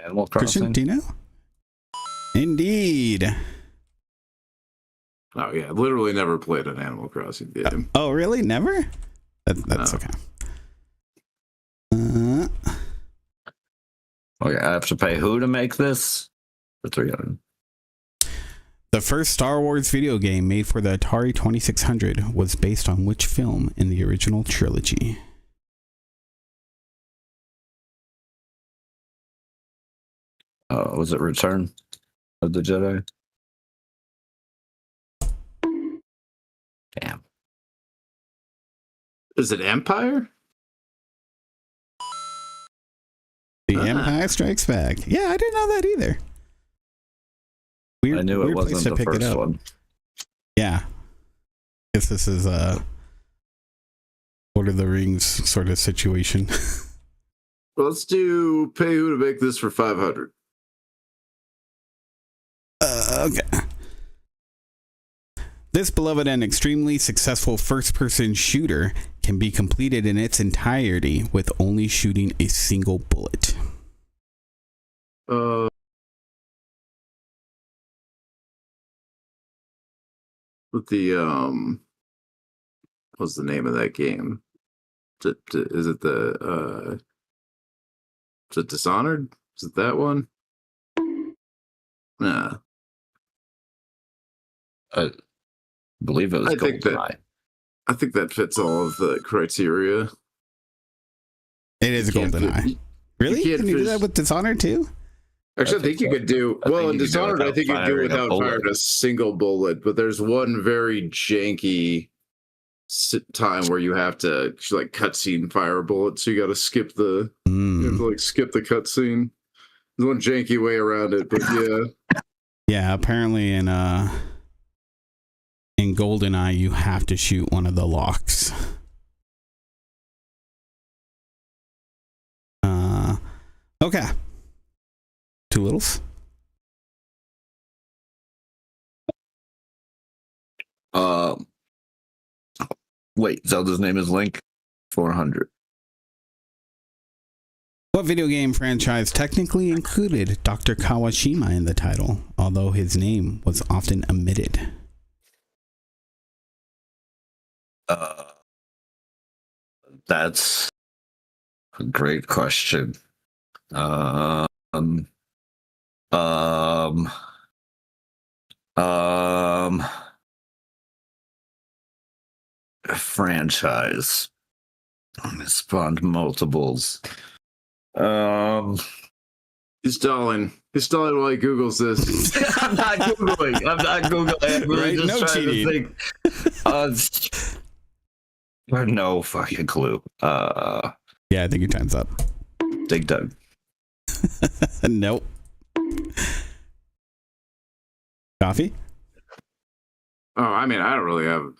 Animal Christian, Crossing. do you know? Indeed. Oh yeah, literally never played an Animal Crossing game. Oh, really? Never? That's No. okay. Okay, I have to pay who to make this? For 300. The first Star Wars video game made for the Atari 2600 was based on which film in the original trilogy? Was it Return of the Jedi? Damn. Is it Empire? The Empire Strikes Back. Yeah, I didn't know that either. I knew it place wasn't the first one. Yeah. Guess this is a Lord of the Rings sort of situation. Well, let's do pay who to make this for 500. Okay. This beloved and extremely successful first-person shooter can be completed in its entirety with only shooting a single bullet. With the what's the name of that game? Is it the is it Dishonored? Is it that one? Nah. I believe it was GoldenEye. I think that fits all of the criteria. It is a GoldenEye. Really? Can you do that with Dishonored too? Actually, I think you could do well in Dishonored. I think you could do without firing a single bullet. But there's one very janky time where you have to like cutscene fire a bullet, so you got to skip the you have to like skip the cutscene. There's one janky way around it, but yeah. Yeah, apparently in GoldenEye you have to shoot one of the locks. Okay. Two littles. Wait, Zelda's name is Link. 400. What video game franchise technically included Dr. Kawashima in the title, although his name was often omitted? That's a great question. Um, um, franchise spawned multiples. He's stalling. He's stalling while he Googles this. I'm not Googling. I'm really Right? just No trying cheating. to think. No fucking clue. Yeah, I think your time's up. Dig Dug. Nope. Coffee? Oh, I mean, I don't really have.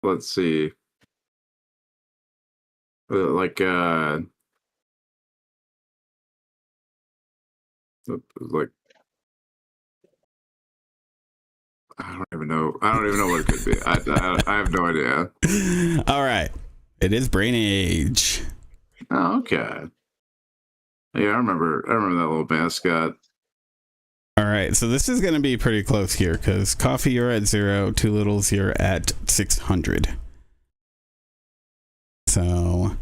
Let's see. Like I don't even know. I don't even know what it could be. I have no idea. All right. It is Brain Age. Oh, okay. Yeah, I remember that little mascot. All right. So this is going to be pretty close here because Coffee, you're at 0. Two Littles, you're at 600. So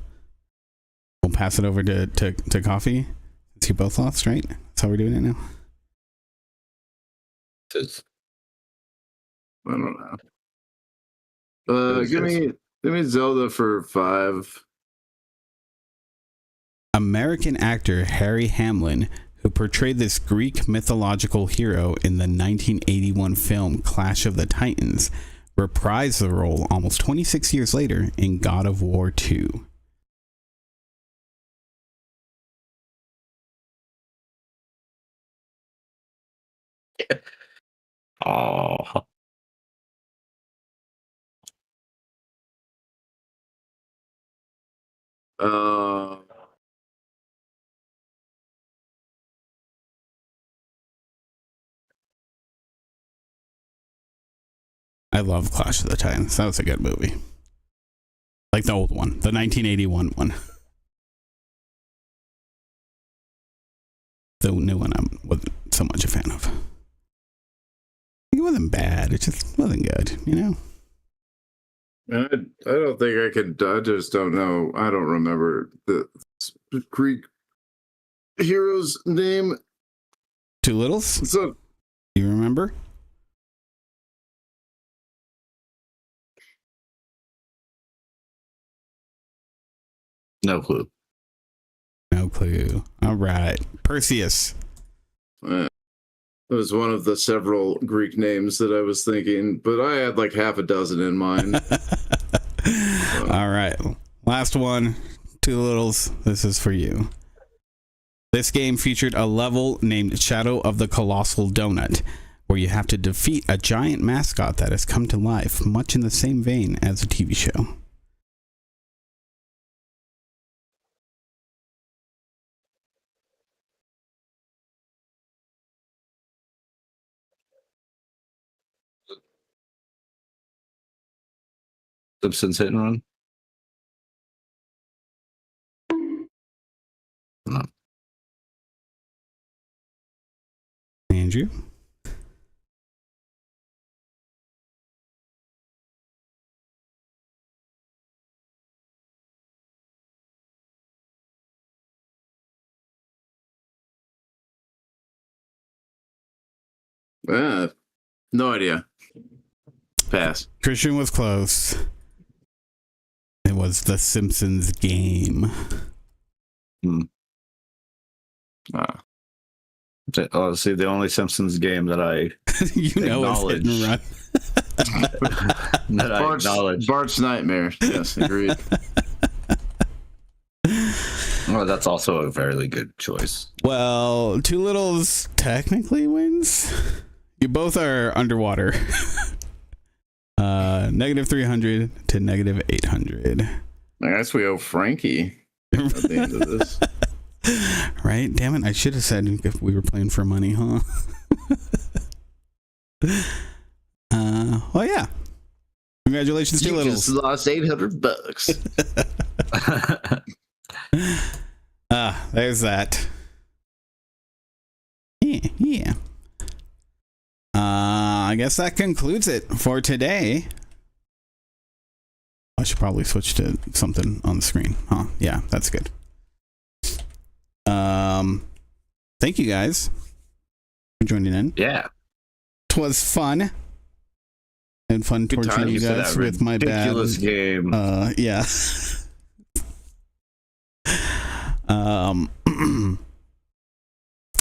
we'll pass it over to Coffee. Since you both lost, right? That's how we're doing it now. I don't know. Give me Zelda for 5. American actor Harry Hamlin, who portrayed this Greek mythological hero in the 1981 film Clash of the Titans, reprised the role almost 26 years later in God of War 2. Oh. I love Clash of the Titans. That was a good movie. Like the old one, the 1981 one. The new one I wasn't so much a fan of. It wasn't bad. It just wasn't good, you know? I don't think I could. I just don't know. I don't remember the Greek hero's name. Two Littles? So You remember? No clue. No clue. All right. Perseus. it was one of the several Greek names that I was thinking, but I had like half a dozen in mind. All right. Last one. Two Littles. This is for you. This game featured a level named Shadow of the Colossal Donut, where you have to defeat a giant mascot that has come to life, much in the same vein as a TV show. Simpsons Hit and Run. No. Andrew? No idea. Pass. Christian was close. It was The Simpsons game. Oh, see, the only Simpsons game that I You know it's Hit and Run. that I acknowledge. Bart's Nightmare. Yes, agreed. Well, that's also a fairly good choice. Well, Two Littles technically wins. You both are underwater. Negative 300 to negative 800. I guess we owe Frankie at the end of this. Right? Damn it. I should have said if we were playing for money, huh? well, yeah. Congratulations, You Doolittles. just lost $800. There's that. Yeah. I guess that concludes it for today. I should probably switch to something on the screen. Huh? Yeah, that's good. Thank you guys for joining in. Yeah. 'Twas fun. And fun Good torturing you times. guys with my bad. Ridiculous game. Yeah.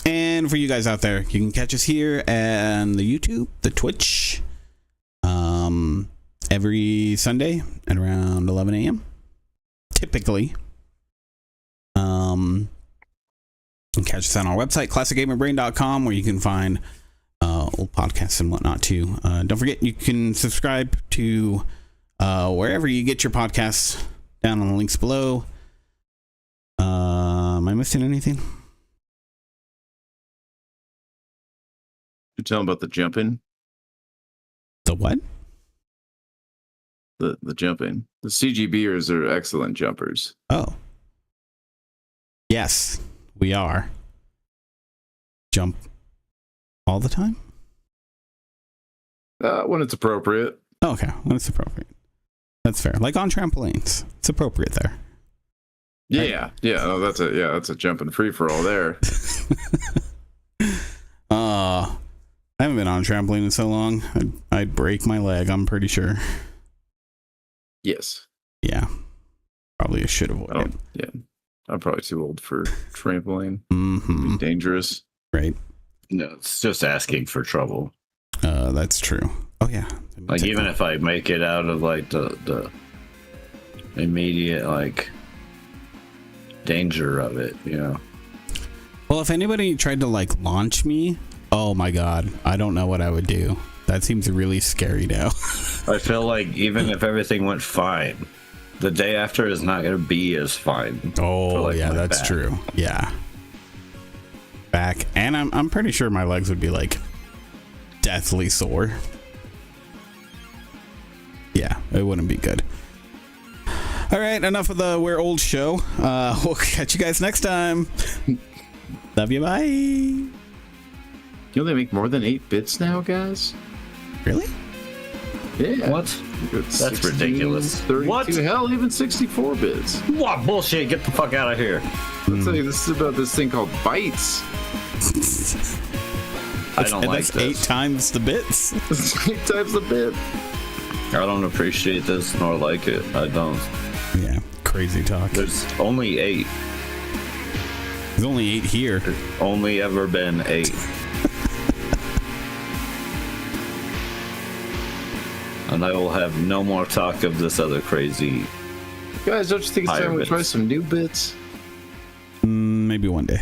And for you guys out there, you can catch us here and the YouTube, the Twitch, every Sunday at around 11 a.m. Typically. You can catch us on our website, classicgamerbrain.com, where you can find old podcasts and whatnot too. Don't forget, you can subscribe to wherever you get your podcasts down on the links below. Am I missing anything? You tell them about the jumping. The what? The jumping. The CGBers are excellent jumpers. Oh. Yes, we are. Jump all the time? When it's appropriate. Oh, okay, when it's appropriate. That's fair. Like on trampolines. It's appropriate there. Yeah, yeah. Oh, that's a jumping free for all there. I haven't been on a trampoline in so long. I'd break my leg, I'm pretty sure. Yes. Yeah. Probably should avoid it. Yeah. I'm probably too old for trampoline. Mm-hmm. Dangerous. Right. No, it's just asking for trouble. That's true. Oh yeah. Like even if I make it out of like the immediate like danger of it, you know. Well, if anybody tried to like launch me, oh my god, I don't know what I would do. That seems really scary now. I feel like even if everything went fine, the day after is not going to be as fine. Oh like, yeah, my that's back. true. Yeah. Back, and I'm pretty sure my legs would be like deathly sore. Yeah, it wouldn't be good. All right, enough of the We're Old show. We'll catch you guys next time. Love you, bye. You know they make more than 8 bits now, guys? Really? Yeah. What? That's ridiculous. 32, What? Hell, even 64 bits. What bullshit? Get the fuck out of here. I'll tell you, this is about this thing called bytes. I don't And like that's this. 8 times the bits. It's 8 times a bit. I don't appreciate this nor like it. I don't. Yeah, crazy talk. There's only 8. There's only 8 here. Only ever been 8. And I will have no more talk of this other crazy. Guys, don't you think it's Higher time we try bits. some new bits? Maybe one day.